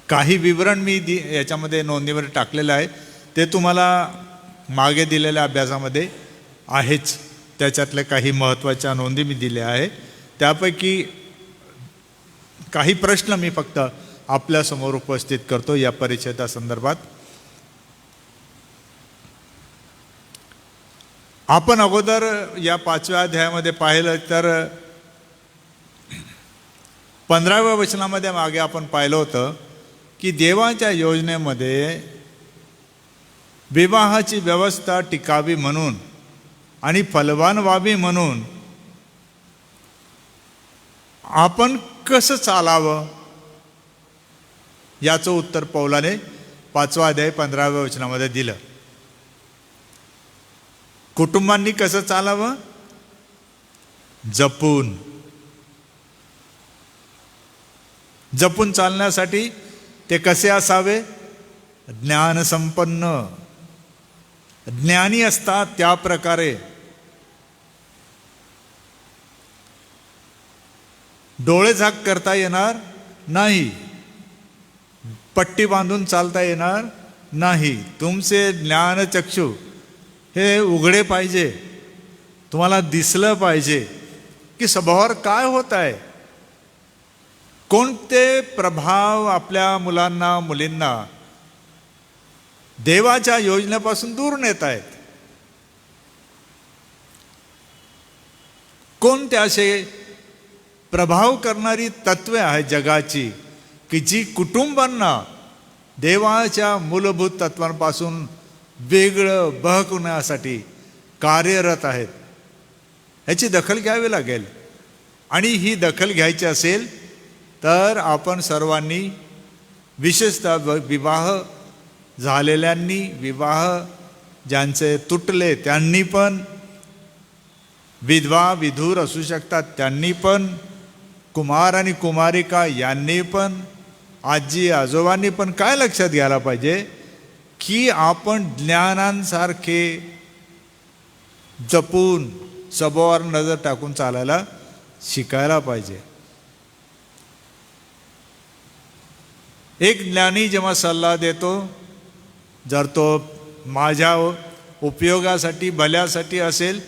काही विवरण मी याच्यामध्ये नोंदीवर टाकलेलं आहे, ते तुम्हाला मागे दिलेल्या अभ्यासामध्ये आहेच. त्याच्यातल्या काही महत्त्वाच्या नोंदी मी दिल्या आहे. त्यापैकी काही प्रश्न मी फक्त आपल्यासमोर उपस्थित करतो या परिच्छेदासंदर्भात. आपण अगोदर या 5व्या अध्यायामध्ये पाहिलं तर 15व्या वचनामध्ये मागे आपण पाहिलं होतं की देवाच्या योजनेमध्ये विवाहाची व्यवस्था टिकावी म्हणून आणि फलवान व्हावी म्हणून आपण कसं चालावं याचं उत्तर पौलाने 5वा अध्याय 15व्या वचनामध्ये दिलं. कुटुंबांनी कसं चालावं? जपून. जपून चालण्यासाठी ते कसे असावे? ज्ञानसंपन्न, ज्ञानी असतात त्या प्रकारे. डोळे झाक करता येणार नाही, पट्टी बांधून चालता येणार नाही. तुमचे ज्ञानचक्षु हे उघडे पाहिजे. तुम्हाला दिसलं पाहिजे की सभोवर काय होत आहे, कोणते प्रभाव आपल्या मुलांना मुलींना देवाच्या योजनेपासून दूर नेत आहेत. कोणते असे प्रभाव करणारी तत्वे आहेत जगाची की जी कुटुंबांना देवाच्या मूलभूत तत्वांपासून वेगळं बहकवण्यासाठी कार्यरत आहेत. ह्याची दखल घ्यावी लागेल. आणि ही दखल घ्यायची असेल तर आपण सर्वांनी, विशेषतः विवाह झालेल्यांनी, विवाह ज्यांचे तुटले त्यांनी पण, विधवा विधूर असू शकतात त्यांनी पण, कुमार आणि कुमारिका यांनी पण, आजी आजोबांनी पण काय लक्षात घ्यायला पाहिजे की आपण ज्ञानांसारखे जपून सभोवार नजर टाकून चालायला शिकायला पाहिजे. एक ज्ञानी जेव्हा सल्ला देतो, जर तो माझ्या उपयोगासाठी भल्यासाठी असेल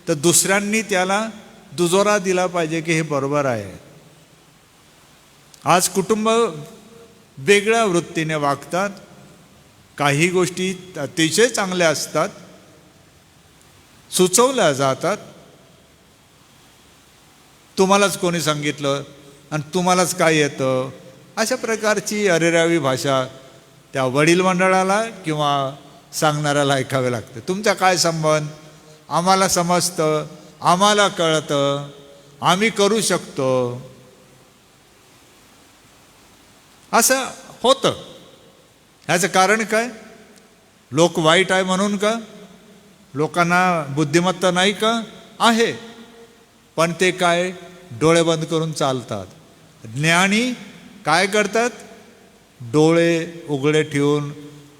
तर दुसऱ्यांनी त्याला दुजोरा दिला पाहिजे की हे बरोबर आहे. आज कुटुंब वेगळ्या वृत्तीने वागतात. काही गोष्टी अतिशय चांगल्या असतात, सुचवल्या जातात. तुम्हालाच कोणी सांगितलं आणि तुम्हालाच काय येतं, अशा प्रकारची अरेरावी भाषा त्या वडील मंडळाला किंवा सांगणाऱ्याला ऐकावे लागते. तुमचा काय संबंध, आम्हाला समजतं, आम्हाला कळतं, आम्ही करू शकतो, असं होतं. ह्याचं कारण काय? लोक वाईट आहे म्हणून का? लोकांना बुद्धिमत्ता नाही का? आहे, पण ते काय डोळे बंद करून चालतात. ज्ञानी काय करतात? डोळे उघडे ठेवून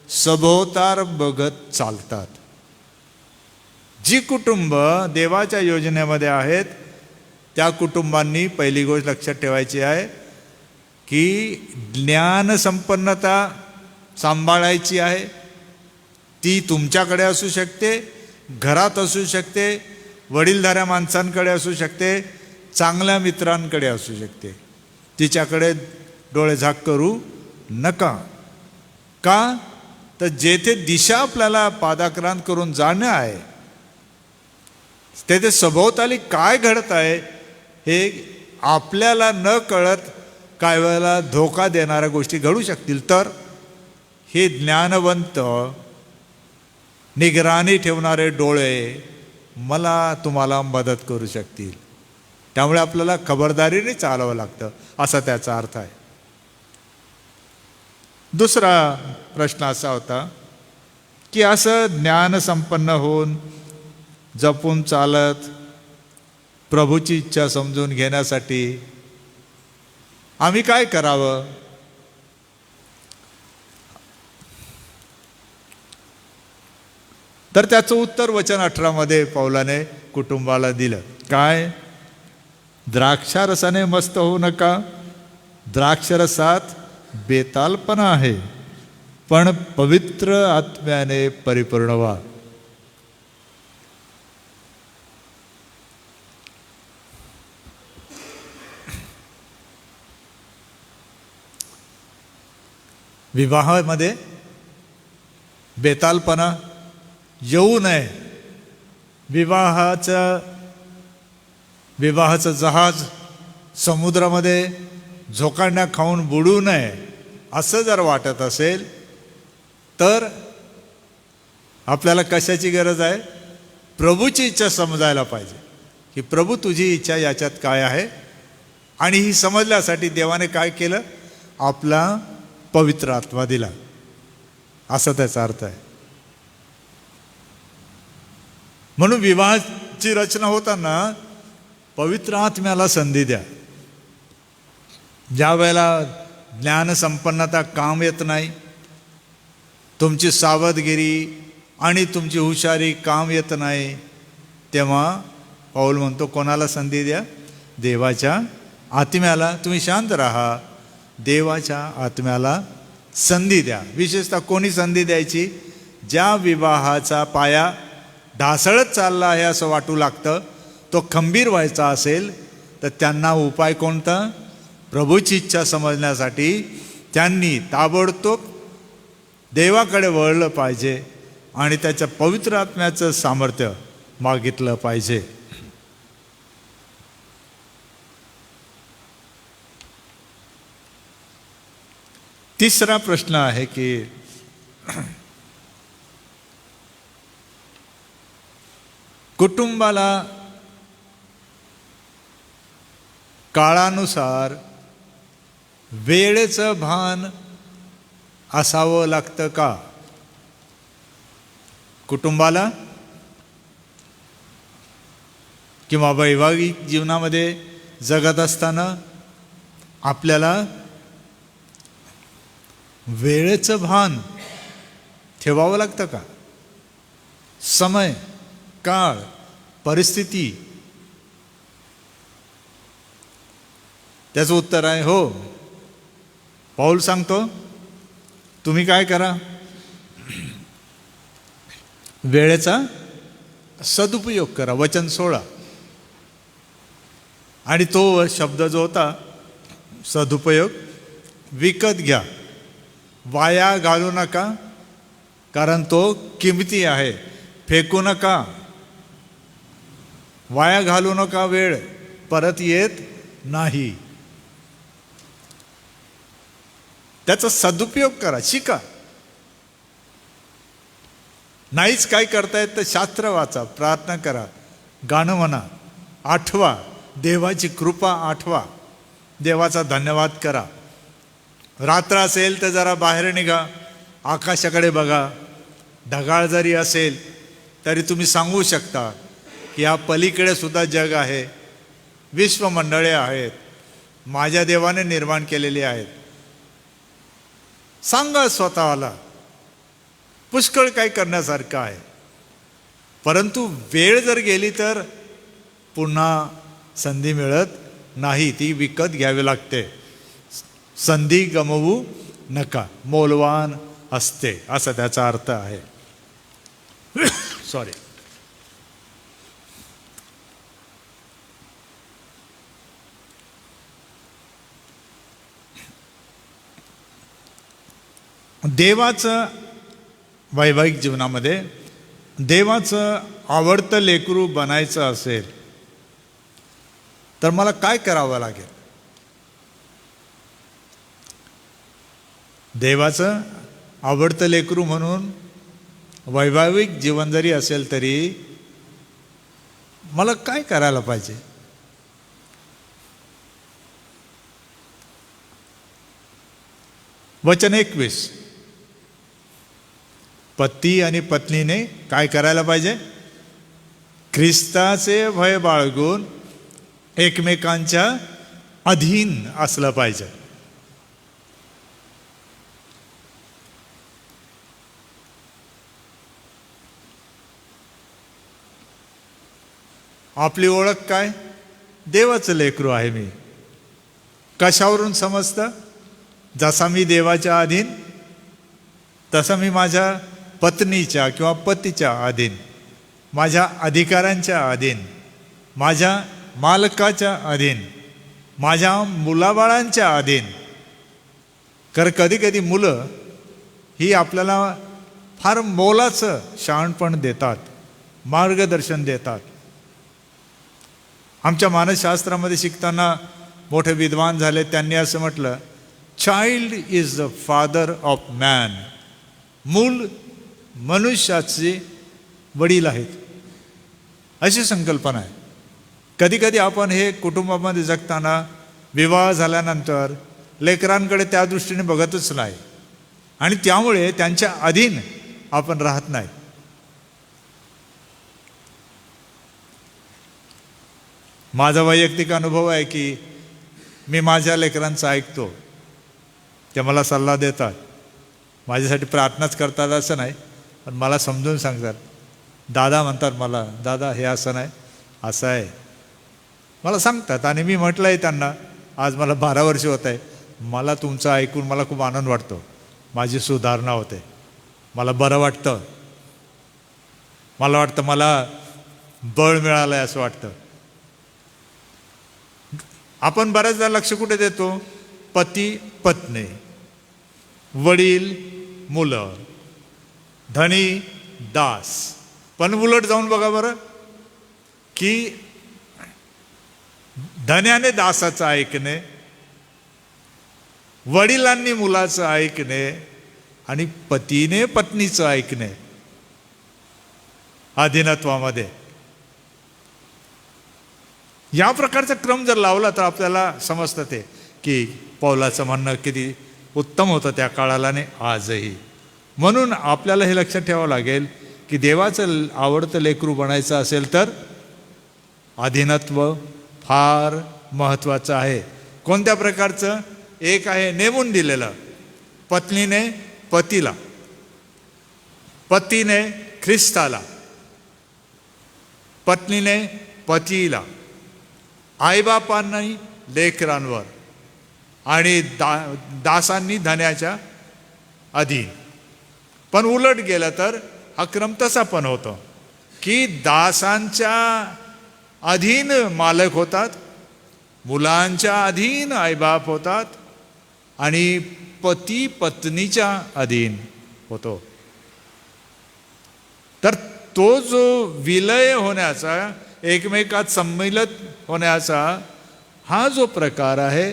सभोवतार बघत चालतात. जी कुटुंब देवाच्या योजनेमध्ये आहेत त्या कुटुंबांनी पहिली गोष्ट लक्षात ठेवायची आहे की ज्ञान संपन्नता सांभाळायची आहे. ती तुमच्याकडे असू शकते, घरात असू शकते, वडीलधाऱ्या माणसांकडे असू शकते, चांगल्या मित्रांकडे असू शकते. तिच्याकडे डोळे झाक करू नका. का? तर जेथे दिशा आपल्याला पादाक्रांत करून जाणं आहे तेथे सभोवताली काय घडत आहे हे आपल्याला न कळत काय वेळेला धोका देणाऱ्या गोष्टी घडू शकतील. तर हे ज्ञानवंत निगराणी ठेवणारे डोळे मला तुम्हाला मदत करू शकतील. त्यामुळे आपल्याला खबरदारीने चालावं लागतं, असा त्याचा अर्थ आहे. दुसरा प्रश्न असा होता की असं ज्ञान संपन्न होऊन जपून चालत प्रभूची इच्छा समजून घेण्यासाठी आम्ही काय करावं? तर त्याचं उत्तर वचन 18 मध्ये पौलाने कुटुंबाला दिलं. काय? द्राक्षारसाने मस्त होऊ नका. द्राक्षरसात बेतालपणा आहे, पण पवित्र आत्म्याने परिपूर्ण व्हा. विवाहामध्ये बेतालपणा येऊ नये. विवाहाचं जहाज समुद्रामध्ये झोकांड्या खाऊन बुडू नये असं जर वाटत असेल तर आपल्याला कशाची गरज आहे? प्रभूची इच्छा समजायला पाहिजे की प्रभू तुझी इच्छा याच्यात काय आहे. आणि ही समजण्यासाठी देवाने काय केलं? आपला पवित्र आत्मा दिला, असा त्याचा अर्थ आहे. म्हणून विवाहाची रचना होताना पवित्र आत्म्याला संधी द्या. ज्या वेळेला ज्ञान संपन्नता काम येत नाही, तुमची सावधगिरी आणि तुमची हुशारी काम येत नाही, तेव्हा पौल म्हणतो कोणाला संधी द्या? देवाच्या आत्म्याला. तुम्ही शांत राहा, देवाच्या आत्म्याला संधी द्या. विशेषतः कोणी संधी द्यायची? ज्या विवाहाचा पाया ढासळत चालला आहे असं वाटू लागतं, तो खंबीर व्हायचा असेल तर त्यांना उपाय कोणता? प्रभूची इच्छा समजण्यासाठी त्यांनी ताबडतोब देवाकडे वळलं पाहिजे आणि त्याच्या पवित्र आत्म्याचं सामर्थ्य मागितलं पाहिजे. तिसरा प्रश्न आहे की कुटुंबाला काळानुसार वेळेचं भान असावं लागतं का कुटुंबाला किंवा वैवाहिक जीवनामध्ये जगत असताना आपल्याला वेळेचं भान ठेवावं लागतं का? समय, काळ, परिस्थिती, त्याचं उत्तर आहे हो. पाऊल सांगतो, तुम्ही काय करा, वेळेचा सदुपयोग करा. वचन 16 आणि तो शब्द जो होता सदुपयोग, विकत घ्या, वाया घालू नका, कारण तो किमती आहे. फेकू नका, वाया घालू नका, वेळ परत येत नाही. त्याचा सदुपयोग करा, शिका. नाहीच काय करतायत तर शास्त्र वाचा, प्रार्थना करा, गाणं म्हणा, आठवा, देवाची कृपा आठवा, देवाचा धन्यवाद करा. रात्र असेल तर जरा बाहेर निघा, आकाशाकडे बघा. ढगाळ जरी असेल तरी तुम्ही सांगू शकता की या पलीकडे सुद्धा जग आहे, विश्वमंडळे आहेत, माझ्या देवाने निर्माण केलेली आहेत. सांगा स्वतःला, पुष्कळ काय करण्यासारखं आहे. परंतु वेळ जर गेली तर पुन्हा संधी मिळत नाही, ती विकत घ्यावी लागते. संधी गमवू नका, मौल्यवान असते, असा त्याचा अर्थ आहे. सॉरी. देवाचं वैवाहिक जीवनामध्ये देवाचं आवडतं लेकरू बनायचं असेल तर मला काय करावं लागेल? देवाचं आवडतं लेकरू म्हणून वैवाहिक जीवन जरी असेल तरी मला काय करायला पाहिजे? वचन 21, पती आणि पत्नीने काय करायला पाहिजे? ख्रिस्ताचे भय बाळगून एकमेकांच्या अधीन असलं पाहिजे. आपली ओळख काय? देवाचं लेकरू आहे मी. कशावरून समजतं? जसा मी देवाच्या अधीन तसा मी माझ्या पत्नीच्या किंवा पतीच्या अधीन, माझ्या अधिकारांच्या अधीन, माझ्या मालकाच्या अधीन, माझ्या मुलाबाळांच्या अधीन. कारण कधी कधी मुलं ही आपल्याला फार मोलाचं शहाणपण देतात, मार्गदर्शन देतात. आमच्या मानसशास्त्रामध्ये शिकताना मोठे विद्वान झाले, त्यांनी असं म्हटलं, child is the father of man. मूल मनुष्याचे वडील आहेत, अशी संकल्पना आहे. कधी कधी आपण हे कुटुंबामध्ये जगताना, विवाह झाल्यानंतर लेकरांकडे त्या दृष्टीने बघतच नाही आणि त्यामुळे त्यांच्या अधीन आपण राहत नाही. माझा वैयक्तिक अनुभव आहे की मी माझ्या लेकरांचं ऐकतो, ते मला सल्ला देतात, माझ्यासाठी प्रार्थनाच करतात असं नाही, पण मला समजून सांगतात. दादा म्हणतात मला, दादा हे असं नाही, असं आहे, मला सांगतात. आणि मी म्हटलं आहे त्यांना, आज मला 12 वर्ष होत आहे, मला तुमचं ऐकून मला खूप आनंद वाटतो, माझी सुधारणा होते, मला बरं वाटतं, मला वाटतं मला बळ मिळालं आहे असं वाटतं. आपण बऱ्याचदा लक्ष कुठे देतो? पती पत्नी, वडील मुलं, धनी दास. पण उलट जाऊन बघा बरं की धन्याने दासाचं ऐकणे, वडिलांनी मुलाचं ऐकणे आणि पतीने पत्नीचं ऐकणे अधीनत्वामध्ये. या प्रकारचा क्रम जर लावला तर आपल्याला समजतं ते की पौलाचं म्हणणं किती उत्तम होतं त्या काळाला आणि आजही. म्हणून आपल्याला हे लक्षात ठेवावं लागेल की देवाचं आवडतं लेकरू बनायचं असेल तर अधीनत्व फार महत्त्वाचं आहे. कोणत्या प्रकारचं? एक आहे नेमून दिलेलं, पत्नीने पतीला, पतीने ख्रिस्ताला, पत्नीने पतीला, आईबापांनी लेकरांवर आणि दासांनी धन्याच्या अधीन. पण उलट गेलं तर हा क्रम तसा पण होतो की दासांच्या अधीन मालक होतात, मुलांच्या अधीन आईबाप होतात आणि पती पत्नीच्या अधीन होतो. तर तो जो विलय होण्याचा, एकमेकात सम्मिलित होण्याचा हा जो प्रकार आहे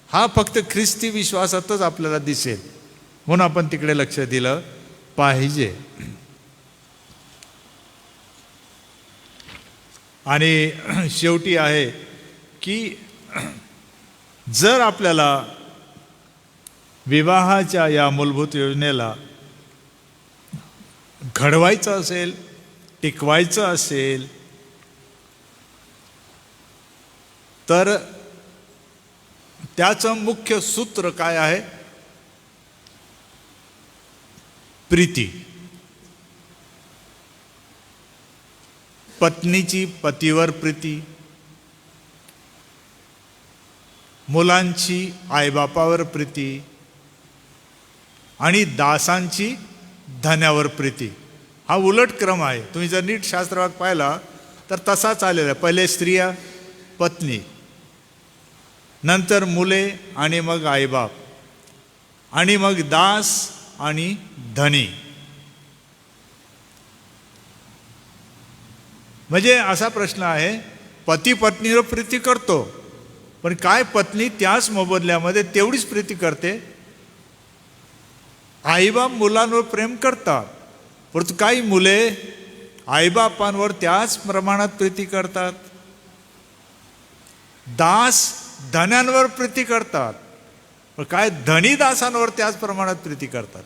हा फक्त ख्रिस्ती विश्वासातच आपल्याला दिसेल. म्हणून आपण तिकडे लक्ष दिलं पाहिजे. आणि शेवटी आहे की जर आपल्याला विवाहाच्या या मूलभूत योजनेला घडवायचं असेल, टिकवायचं असेल तर त्याचं मुख्य सूत्र काय आहे? प्रीती. पत्नीची पतीवर प्रीती, मुलांची आईबापावर प्रीती आणि दासांची धन्यावर प्रीती. हा उलट क्रम आहे. तुम्ही जर नीट शास्त्रभाग पाहिला तर तसाच आलेला आहे. पहिले स्त्रिया, पत्नी, नंतर मुले आणि मग आईबाप आणि मग दास आणि धनी. म्हणजे असा प्रश्न आहे, पती पत्नीवर प्रीती करतो पण काय पत्नी त्याच मोबदल्यामध्ये तेवढीच प्रीती करते? आईबाप मुलांवर प्रेम करतात परंतु काही मुले आईबापांवर त्याच प्रमाणात प्रीती करतात. दास धन्यांवर प्रीती करतात पण काय धनी दासांवर त्याच प्रमाणात प्रीती करतात.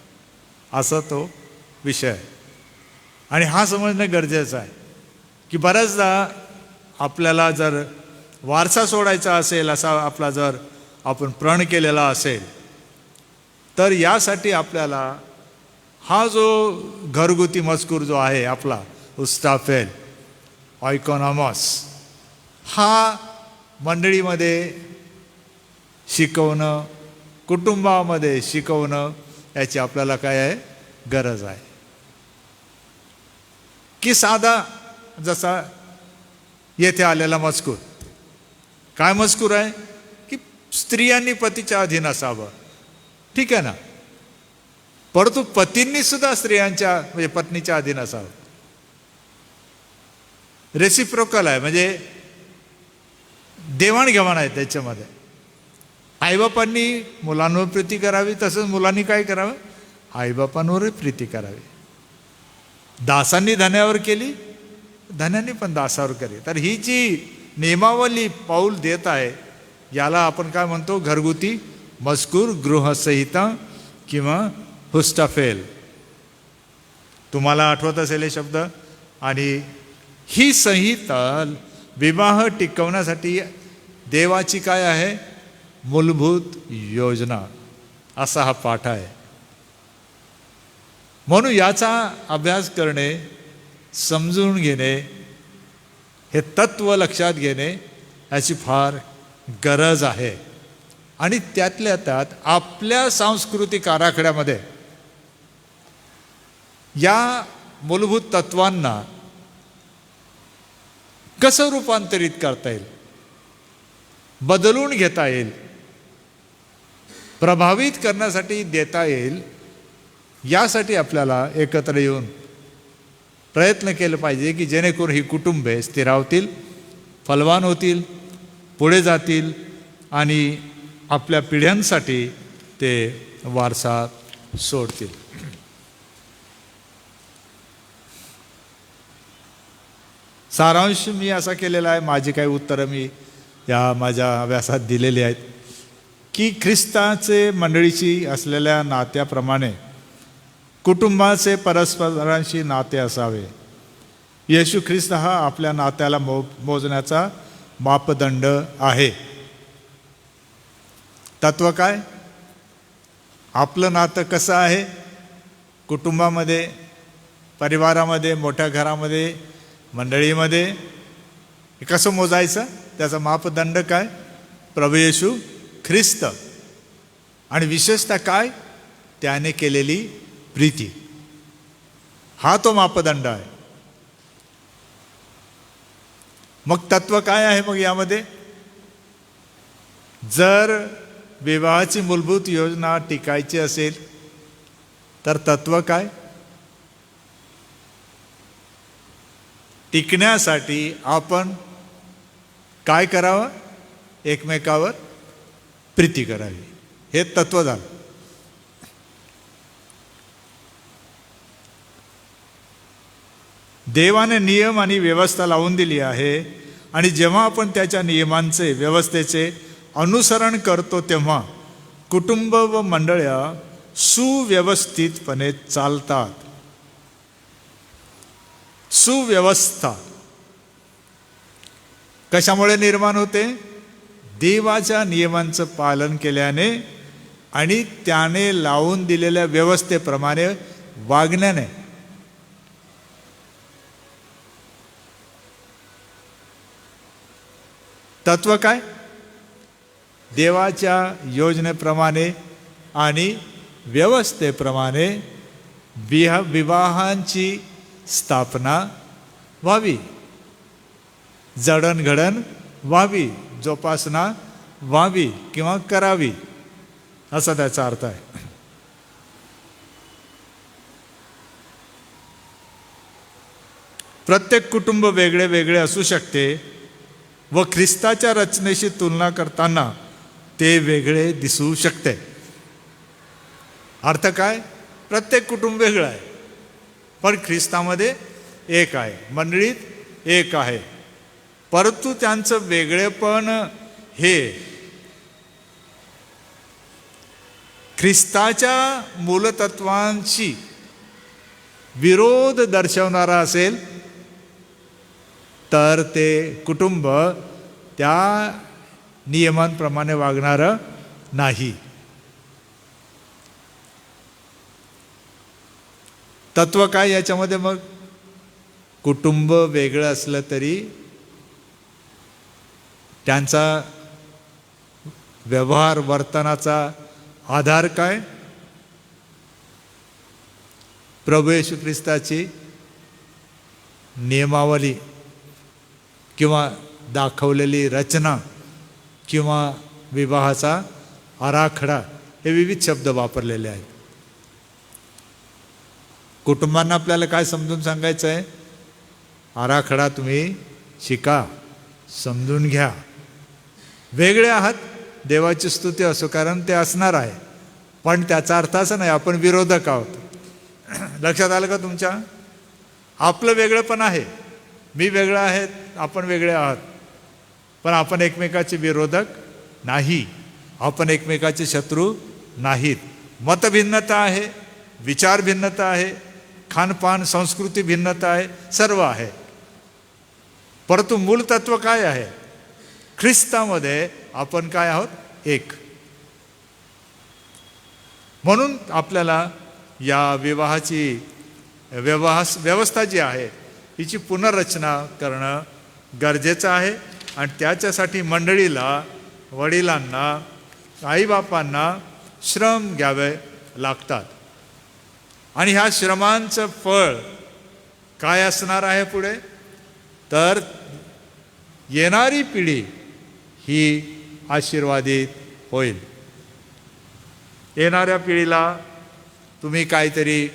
असा तो विषय आहे. आणि हा समजणं गरजेचं आहे की बऱ्याचदा आपल्याला जर वारसा सोडायचा असेल, असा आपला जर आपण प्रण केलेला असेल तर यासाठी आपल्याला हा जो घरगुती मजकूर जो आहे आपला उस्ताफेल, ऑयकॉनॉमॉस, हा मंडळीमध्ये शिकवणं, कुटुंबामध्ये शिकवणं याची आपल्याला काय आहे? गरज आहे. की साधा जसा येथे आलेला मजकूर, काय मजकूर आहे की स्त्रियांनी पतीच्या अधीन असावं, ठीक आहे ना, परंतु पतींनी सुद्धा स्त्रियांच्या म्हणजे पत्नीच्या अधीन असावं. रेसिप्रोकल आहे, म्हणजे देवाणघेवाण आहे त्याच्यामध्ये. आईबापांनी मुलांवर प्रीती करावी तसंच मुलांनी काय करावं? आईबापांवरही प्रीती करावी. दासांनी धन्यावर केली, धन्यांनी पण दासावर केली. तर ही जी नियमावली पाऊल देत आहे याला आपण काय म्हणतो? घरगुती मजकूर, गृहसंहिता किंवा हुस्ताफेल. तुम्हाला आठवत असेल हे शब्द. आणि ही संहिता विवाह टिकवण्यासाठी देवाची काय आहे? मूलभूत योजना. असा हा पाठ आहे. म्हणून याचा अभ्यास करणे, समजून घेणे, हे तत्व लक्षात घेणे याची फार गरज आहे. आणि त्यातल्या त्यात आपल्या सांस्कृतिक आराखड्यामध्ये या मूलभूत तत्वांना कसं रूपांतरित करता येईल, बदलून घेता येईल, प्रभावित करण्यासाठी देता येईल, यासाठी आपल्याला एकत्र येऊन प्रयत्न केले पाहिजे की जेणेकरून ही कुटुंबे स्थिरावतील, फलवान होतील, पुढे जातील आणि आपल्या पिढ्यांसाठी ते वारसा सोडतील. सारांश मी असा केलेला आहे, माझी काही उत्तरं मी या माझ्या अभ्यासात दिलेली आहेत की ख्रिस्ताचे मंडळीशी असलेल्या नात्याप्रमाणे कुटुंबाचे परस्परांशी नाते असावे. येशू ख्रिस्त हा आपल्या नात्याला मोजण्याचा मापदंड आहे. तत्व काय? आपलं नातं कसं आहे? कुटुंबामध्ये, परिवारामध्ये, मोठ्या घरामध्ये, मंडळीमध्ये हे कसं मोजायचं? त्याचा मापदंड काय? प्रभू येशू ख्रिस्त. आणि विशेषतः काय? त्याने केलेली प्रीती. हा तो मापदंड आहे. मग तत्व काय आहे मग यामध्ये? जर विवाहाची मूलभूत योजना टिकायची असेल तर तत्व काय? टिकण्यासाठी आपण काय करावं? एकमेकावर प्रीती करावी. हे तत्व झालं. देवाने नियम आणि व्यवस्था लावून दिली आहे आणि जेव्हा आपण त्याच्या नियमांचे, व्यवस्थेचे अनुसरण करतो तेव्हा कुटुंब व मंडळ्या सुव्यवस्थितपणे चालतात. सुव्यवस्था कशामुळे निर्माण होते? देवाच्या नियमांचं पालन केल्याने आणि त्याने लावून दिलेल्या व्यवस्थेप्रमाणे वागण्याने. तत्व काय? देवाच्या योजनेप्रमाणे आणि व्यवस्थेप्रमाणे विवाहांची स्थापना व्हावी, जडणघडण व्हावी, जोपासना व्हावी किंवा करावी, असा त्याचा अर्थ आहे. प्रत्येक कुटुंब वेगळे वेगळे असू शकते व ख्रिस्ताच्या रचनेशी तुलना करताना ते वेगळे दिसू शकते. अर्थ काय? प्रत्येक कुटुंब वेगळं आहे, पण ख्रिस्तामध्ये एक आहे, मंडळीत एक आहे. परंतु त्यांचं वेगळेपण हे ख्रिस्ताच्या मूलतत्वांशी विरोध दर्शवणारा असेल तर ते कुटुंब त्या नियमांप्रमाणे वागणारं नाही. तत्व काय याच्यामध्ये? मग कुटुंब वेगळं असलं तरी त्यांचा व्यवहार, वर्तनाचा आधार काय? प्रभू येशू ख्रिस्ताची नियमावली किंवा दाखवलेली रचना किंवा विवाहाचा आराखडा, हे विविध शब्द वापरलेले आहेत. कुटुंबांना आपल्याला काय समजून सांगायचं आहे? आराखडा तुम्ही शिका, समजून घ्या. वेगळे आहात, देवाची स्तुती असो, कारण ते असणार आहे, पण त्याचा अर्थ असा नाही आपण विरोधक आहोत. लक्षात आलं का तुमच्या? आपलं वेगळं पण आहे, मी वेगळं आहे, आपण वेगळे आहात, पण आपण एकमेकाचे विरोधक नाही, आपण एकमेकाचे शत्रू नाहीत. मतभिन्नता आहे, विचार भिन्नता आहे, खानपान संस्कृती भिन्नता आहे, सर्व आहे, परंतु मूल तत्व काय आहे? ख्रिस्तामध्ये आपण काय आहोत? एक. म्हणून आपल्याला या विवाहाची व्यवस्था जी आहे हिची पुनर्रचना करणं गरजेचं आहे. आणि त्याच्यासाठी मंडळीला, वडिलांना, आईबापांना श्रम घ्यावे लागतात. आणि ह्या श्रमांचं फळ काय असणार आहे पुढे? तर येणारी पिढी ही आशीर्वादित होईल. येणाऱ्या पिढीला तुम्ही काहीतरी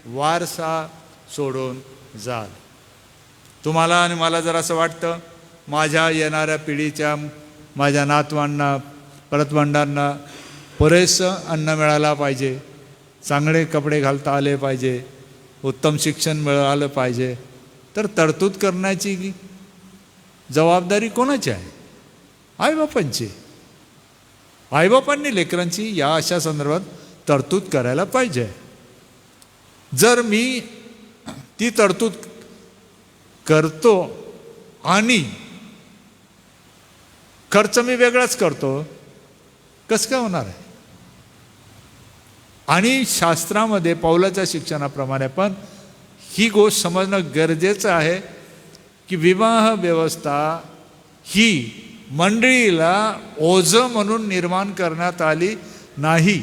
वारसा सोडून जाल. तुम्हाला आणि मला जर असं वाटतं माझ्या येणाऱ्या पिढीच्या, माझ्या नातवांना, परतवंडांना पुरेसं अन्न मिळालं पाहिजे, चांगले कपडे घालता आले पाहिजे, उत्तम शिक्षण मिळालं पाहिजे, तर तरतूद करण्याची जबाबदारी कोणाची आहे? आईबापांची. आईबापांनी लेकरांची या अशा संदर्भात तरतूद करायला पाहिजे. जर मी ती तरतूद करतो आणि खर्च मी वेगळाच करतो, कसं काय होणार आहे? आणि शास्त्रामध्ये पौलाच्या शिक्षणाप्रमाणे पण ही गोष्ट समजणं गरजेचं आहे की विवाह व्यवस्था ही मंडळीला ओझं म्हणून निर्माण करण्यात आली नाही.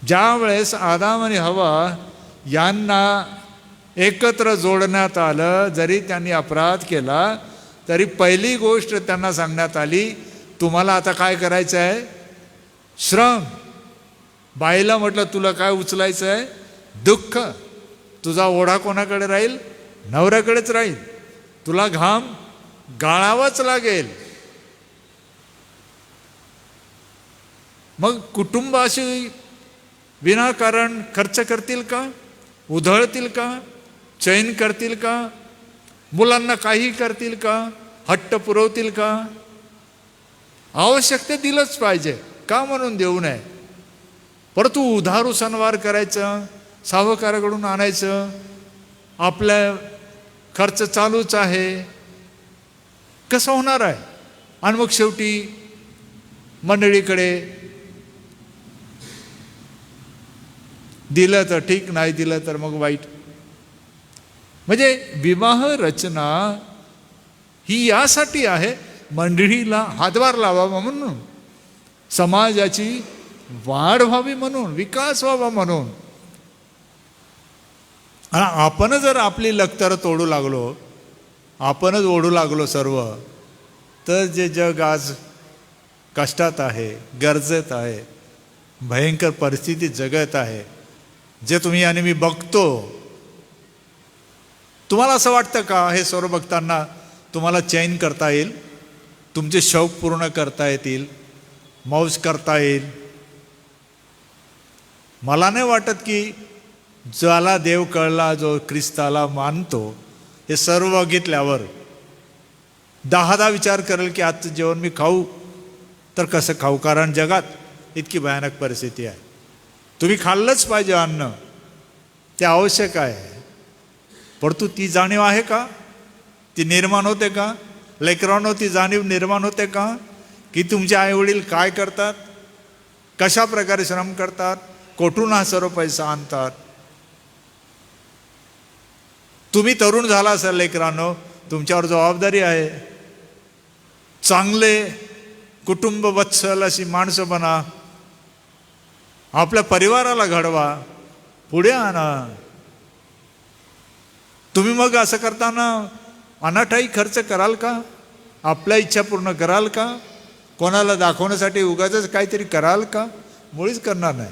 ज्या वेळेस आदाम आणि हवा यांना एकत्र जोडण्यात आलं, जरी त्यांनी अपराध केला तरी पहिली गोष्ट त्यांना सांगण्यात आली, तुम्हाला आता काय करायचं आहे? श्रम. बाईला म्हटलं तुला काय उचलायचं आहे? दुःख. तुझा ओढा कोणाकडे राहील? नवऱ्याकडेच राहील. तुला घाम गाळावाच लागेल. मग कुटुंबाशी विनाकारण खर्च करतील का? उधळतील का? चैन करतील का? मुलांना काही करतील का? हट्ट पुरवतील का? आवश्यक ते दिलंच पाहिजे, का म्हणून देऊ नये? परंतु उधारू सणवार करायचं, सावकाराकडून आणायचं, आपल्या खर्च चालूच आहे, कसं होणार आहे? आणि मग शेवटी मंडळीकडे दिलं तर ठीक, नाही दिलं तर मग वाईट. म्हणजे विवाह रचना ही यासाठी आहे, मंडळीला हातभार लावावा म्हणून, समाजाची वाढ व्हावी म्हणून, विकास व्हावा म्हणून. आणि आपण जर आपली लक्तर तोडू लागलो, आपणच ओढू लागलो सर्व, तर जे जग आज कष्टात आहे, गरजेत आहे, भयंकर परिस्थितीत जगत आहे, जे तुम्ही आणि मी बघतो, तुम्हाला असं वाटतं का हे सर्व बघताना तुम्हाला चैन करता येईल? तुमचे शौक पूर्ण करता येतील? मौज करता येईल? मला नाही वाटत की ज्याला देव कळला, जो ख्रिस्ताला मानतो, हे सर्व बघितल्यावर 10दा विचार करेल की आजचं जेवण मी खाऊ तर कसं खाऊ, कारण जगात इतकी भयानक परिस्थिती आहे. तुम्ही खाल्लंच पाहिजे अन्न, ते आवश्यक आहे. परंतु ती जाणीव आहे का? ती निर्माण होते का? लेकरांनो ती जाणीव निर्माण होते का की तुमचे आईवडील काय करतात, कशा प्रकारे श्रम करतात, कोठून हा सर्व पैसा आणतात? तुम्ही तरुण झाला असाल लेकरांनो, तुमच्यावर जबाबदारी आहे. चांगले कुटुंब वत्सल अशी माणसं बना, आपल्या परिवाराला घडवा, पुढे आणा. तुम्ही मग असं करताना अनाठाई खर्च कराल का? आपल्या इच्छा पूर्ण कराल का? कोणाला दाखवण्यासाठी उगाचच काहीतरी कराल का? मुळीच करणार नाही.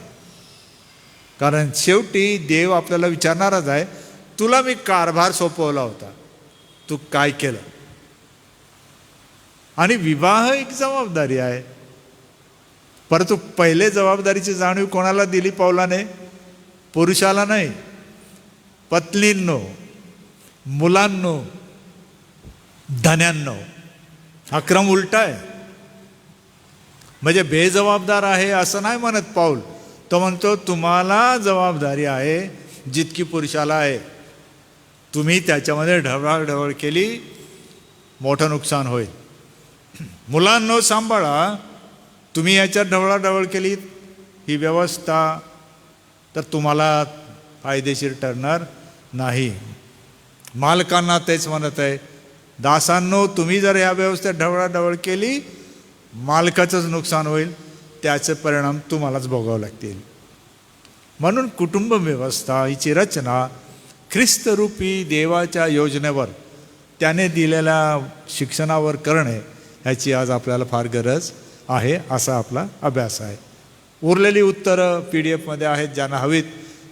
कारण शेवटी देव आपल्याला विचारणारच आहे, तुला मी कारभार सोपवला होता, तू काय केलं? आणि विवाह एक जबाबदारी आहे, परंतु पहिले जबाबदारीची जाणीव कोणाला दिली पौलाने? पुरुषाला नाही, पत्नींनो, मुलांनो, धन्यांनो. हा क्रम उलटा आहे. म्हणजे बेजबाबदार आहे असं नाही म्हणत पाऊल. तो म्हणतो तुम्हाला जबाबदारी आहे जितकी पुरुषाला आहे. तुम्ही त्याच्यामध्ये ढवळाढवळ केली, मोठं नुकसान होईल. मुलांनो सांभाळा, तुम्ही याच्यात ढवळाढवळ केली ही व्यवस्था, तर तुम्हाला फायदेशीर ठरणार नाही. मालकांना तेच म्हणत आहे, दासांनो तुम्ही जर ह्या व्यवस्थेत ढवळाढवळ केली, मालकाचंच नुकसान होईल, त्याचे परिणाम तुम्हालाच भोगावे लागतील. म्हणून कुटुंब व्यवस्था हिची रचना ख्रिस्तरूपी देवाच्या योजनेवर, त्याने दिलेल्या शिक्षणावर करणे, ह्याची आज आपल्याला फार गरज आहे, असा आपला अभ्यास आहे. उरलेली उत्तरं PDF आहेत, ज्यांना हवीत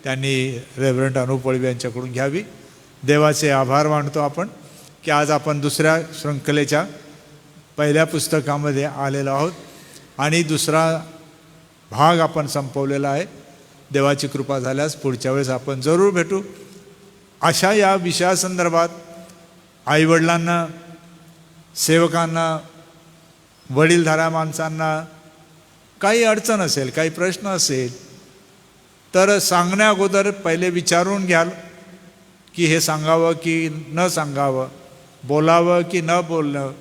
त्यांनी रेव्हरंड अनुप वळवे यांच्याकडून घ्यावी. देवाचे आभार मानतो आपण की आज आपण दुसऱ्या शृंखलेच्या पहिल्या पुस्तकामध्ये आलेलो आहोत आणि दुसरा भाग आपण संपवलेला आहे. देवाची कृपा झाल्यास पुढच्या वेळेस आपण जरूर भेटू. अशा या विषयासंदर्भात आईवडिलांना, सेवकांना, वडीलधाऱ्या माणसांना, काही अडचण असेल, काही प्रश्न असेल तर सांगण्या अगोदर पहिले विचारून घ्याल की हे सांगावं की न सांगावं, बोलावं की न बोलणं,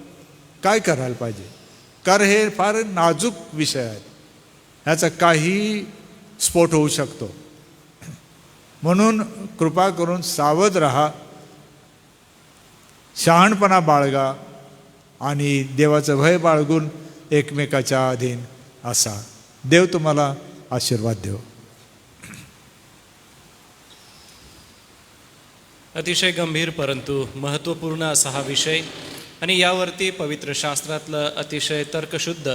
काय करायला पाहिजे. कारण हे फार नाजूक विषय आहेत, ह्याचा काही स्फोट होऊ शकतो. म्हणून कृपा करून सावध राहा, शहाणपणा बाळगा आणि देवाचं भय बाळगून एकमेकाच्या अधीन असा. देव तुम्हाला आशीर्वाद देव. अतिशय गंभीर परंतु महत्त्वपूर्ण असा हा विषय आणि यावरती पवित्र शास्त्रातलं अतिशय तर्कशुद्ध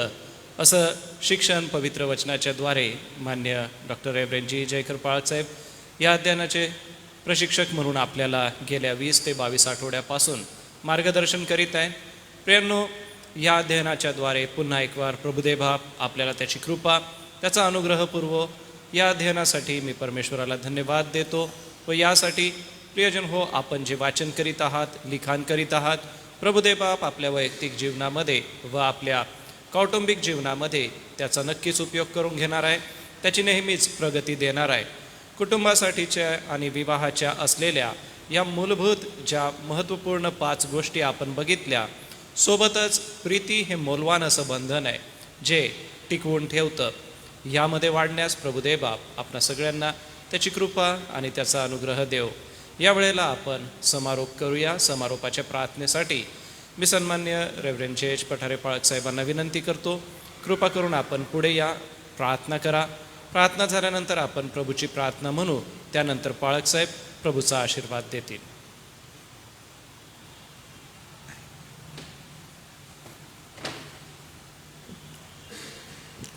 असं शिक्षण पवित्र वचनाच्या द्वारे मान्य डॉक्टर रेव्हरेंड जी जयकर पाळकसाहेब या अध्ययनाचे प्रशिक्षक म्हणून आपल्याला गेल्या 20 ते 22 आठवड्यापासून मार्गदर्शन करीत आहे. प्रियांनो, या अध्ययनाच्या द्वारे पुन्हा एक वार प्रभुदेव बाप आपल्याला त्याची कृपा, त्याचा अनुग्रह पुरवो. या अध्ययनासाठी मी परमेश्वराला धन्यवाद देतो व यासाठी प्रियजन हो, आपण जे वाचन करीत आहात, लिखाण करीत आहात, प्रभुदेव बाप आपल्या वैयक्तिक जीवनामध्ये व आपल्या कौटुंबिक जीवनामध्ये त्याचा नक्कीच उपयोग करून घेणार आहे, त्याची नेहमीच प्रगती देणार आहे. कुटुंबासाठीच्या आणि विवाहाच्या असलेल्या या मूलभूत ज्या महत्त्वपूर्ण 5 गोष्टी आपण बघितल्या, सोबतच प्रीती हे मौल्यवान असं बंधन आहे जे टिकवून ठेवतं. यामध्ये वाढण्यास प्रभुदेव बाप आपणा सगळ्यांना त्याची कृपा आणि त्याचा अनुग्रह देव. या वेळेला आपण समारोप करूया. समारोपाच्या प्रार्थनेसाठी मी सन्मान्य रेव्हरेंड जे एच पठारे पाळक साहेबांना विनंती करतो, कृपा करून आपण पुढे या, प्रार्थना करा. प्रार्थना झाल्यानंतर आपण प्रभूची प्रार्थना म्हणू, त्यानंतर पाळक साहेब प्रभूचा आशीर्वाद देतील.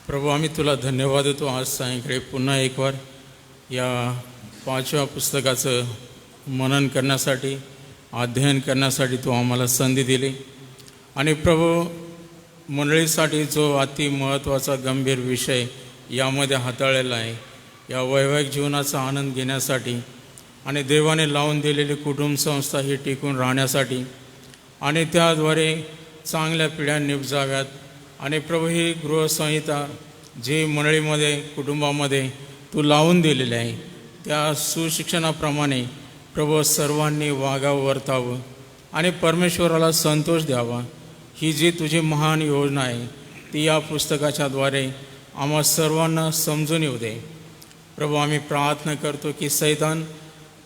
प्रभू, आम्ही तुला धन्यवाद देतो आज सायंकाळी पुन्हा एक वार या 5व्या पुस्तकाचं मनन करण्यासाठी, अध्ययन करण्यासाठी तू आम्हाला संधी दिली. आणि प्रभू, मंडळीसाठी जो अति महत्त्वाचा गंभीर विषय यामध्ये हाताळलेला आहे, या वैवाहिक जीवनाचा आनंद घेण्यासाठी आणि देवाने लावून दिलेली कुटुंब संस्था ही टिकून राहण्यासाठी आणि त्याद्वारे चांगल्या पिढ्या निपजाव्यात. आणि प्रभू, ही गृहसंहिता जी मंडळीमध्ये, कुटुंबामध्ये तू लावून दिलेली आहे, त्या सुशिक्षणाप्रमाणे प्रभू सर्वांनी वागावं, वर्तावं आणि परमेश्वराला संतोष द्यावा. ही जी तुझी महान योजना आहे ती या पुस्तकाच्याद्वारे आम्हा सर्वांना समजून येऊ दे. प्रभू, आम्ही प्रार्थना करतो की सैतान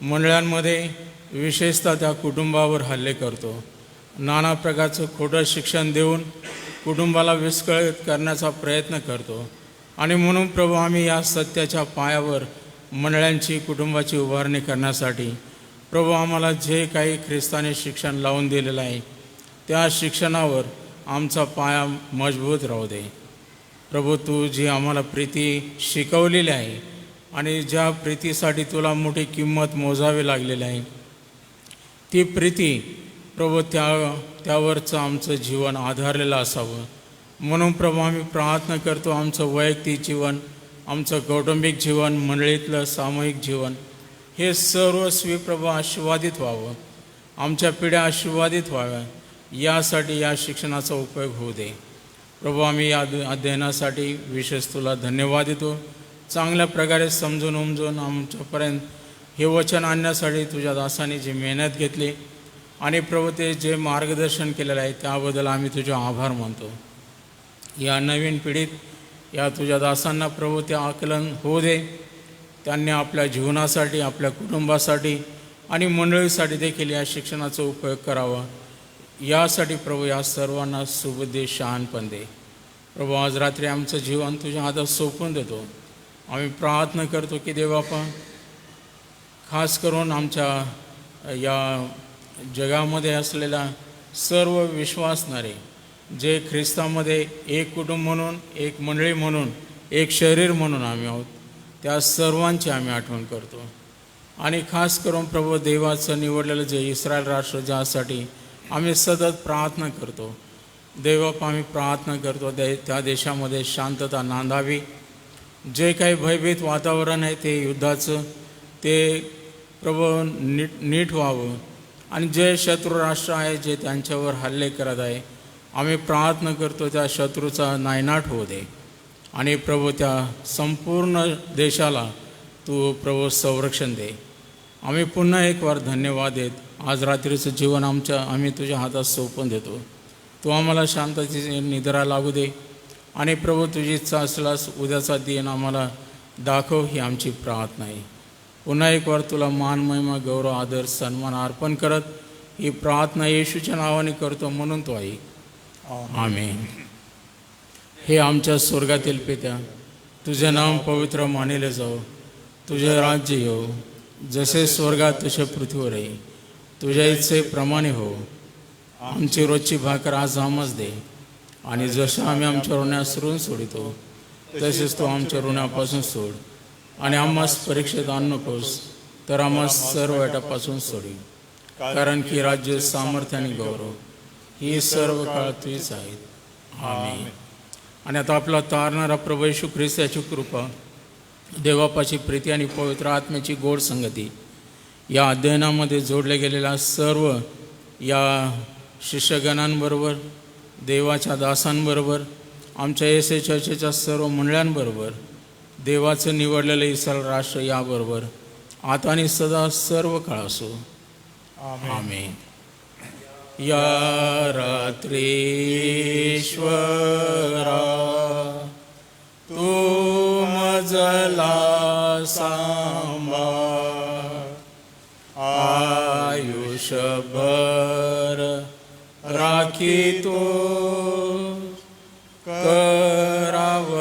मंडळांमध्ये विशेषतः त्या कुटुंबावर हल्ले करतो, नाना प्रकारचं खोटं शिक्षण देऊन कुटुंबाला विस्कळीत करण्याचा प्रयत्न करतो. आणि म्हणून प्रभू, आम्ही या सत्याच्या पायावर मंडळांची, कुटुंबाची उभारणी करण्यासाठी प्रभू आम्हाला जे काही ख्रिस्ताने शिक्षण लावून दिलेलं आहे त्या शिक्षणावर आमचा पाया मजबूत राहू दे. प्रभू, तू जी आम्हाला प्रीती शिकवलेली आहे आणि ज्या प्रीतीसाठी तुला मोठी किंमत मोजावी लागलेली आहे, ती प्रीती प्रभू त्यावरचं आमचं जीवन आधारलेलं असावं. म्हणून प्रभू, आम्ही प्रार्थना करतो आमचं वैयक्तिक जीवन, आमचं कौटुंबिक जीवन, मंडळीतलं सामूहिक जीवन हे सर्वस्वी प्रभू आशीर्वादित व्हावं, आमच्या पिढ्या आशीर्वादित व्हाव्या, यासाठी या शिक्षणाचा उपयोग होऊ दे. प्रभू, आम्ही या अध्ययनासाठी विशेष तुला धन्यवाद देतो. चांगल्या प्रकारे समजून उमजून आमच्यापर्यंत हे वचन आणण्यासाठी तुझ्या दासाने जी मेहनत घेतली आणि प्रभू ते जे मार्गदर्शन केलेलं आहे त्याबद्दल आम्ही तुझे आभार मानतो. या नवीन पिढीत या तुझ्या दासांना प्रभू ते आकलन होऊ दे. त्यांनी आपल्या जीवनासाठी, आपल्या कुटुंबासाठी आणि मंडळीसाठी देखील या शिक्षणाचा उपयोग करावा. यासाठी प्रभू या सर्वांना सुबुद्धी, शहाणपण दे. प्रभू, आज रात्री आमचं जीवन तुझ्या हातात सोपवून देतो. आम्ही प्रार्थना करतो की देवापा, खास करून आमच्या या जगामध्ये असलेल्या सर्व विश्वासणारे जे ख्रिस्तामध्ये एक कुटुंब म्हणून, एक मंडळी म्हणून, एक शरीर म्हणून आम्ही आहोत, त्या सर्वांची आम्ही आठवण करतो. आणि खास करून प्रभू, देवाचं निवडलेलं जे इस्रायल राष्ट्र, ज्यासाठी आम्ही सतत प्रार्थना करतो, देवापा आम्ही प्रार्थना करतो त्या देशामध्ये शांतता नांदावी. जे काही भयभीत वातावरण आहे ते युद्धाचं, ते प्रभू नीट व्हावं. आणि जे शत्रू राष्ट्र आहे जे त्यांच्यावर हल्ले करत आहे, आम्ही प्रार्थना करतो त्या शत्रूचा नायनाट होऊ दे. आणि प्रभू त्या संपूर्ण देशाला तू प्रभू संरक्षण दे. आम्ही पुन्हा एक वार धन्यवाद देत आज रात्रीचं जीवन आम्ही तुझ्या हातात सोपवून देतो. तू आम्हाला शांततेची निद्रा लागू दे आणि प्रभू तुझी इच्छा असल्यास उद्याचा दिन आम्हाला दाखव ही आमची प्रार्थना आहे. पुन्हा एक वार तुला मान महिमा गौरव आदर सन्मान अर्पण करत ही प्रार्थना येशूच्या नावाने करतो म्हणून तो ऐक. आमेन. हे आमच्या स्वर्गातील पित्या, तुझे नाम पवित्र मानले जाओ, तुझे राज्य येऊ, जसे स्वर्गात तसे पृथ्वीवरही तुझ्या इच्छेप्रमाणे हो. आमची रोजची भाकर आज आम्हाच दे आणि जसं आम्ही आमच्या ऋणास ऋण सोडितो तसेच तो आमच्या ऋणापासून सोड आणि आम्हास परीक्षेत आणू नकोस तर आम्हास सर्व वाईटापासून सोडी. कारण की राज्य सामर्थ्य आणि गौरव ही सर्व काळ तुझीच आहेत. आमेन. आणि आता आपला तारणारा प्रभू येशू ख्रिस्त याची कृपा, देवापाची प्रीती आणि पवित्र आत्म्याची गोड संगती या अध्ययनामध्ये जोडले गेलेल्या सर्व या शिष्यगणांबरोबर, देवाच्या दासांबरोबर, आमच्या एस चर्चेच्या सर्व मंडळांबरोबर, देवाचं निवडलेलं इस्रायल राष्ट्र याबरोबर आता आणि सदा सर्व काळ असो. आमेन. या रात्री ईश्वरा तू मजला सांभाळ, आयुष्यभर राखी तो कराव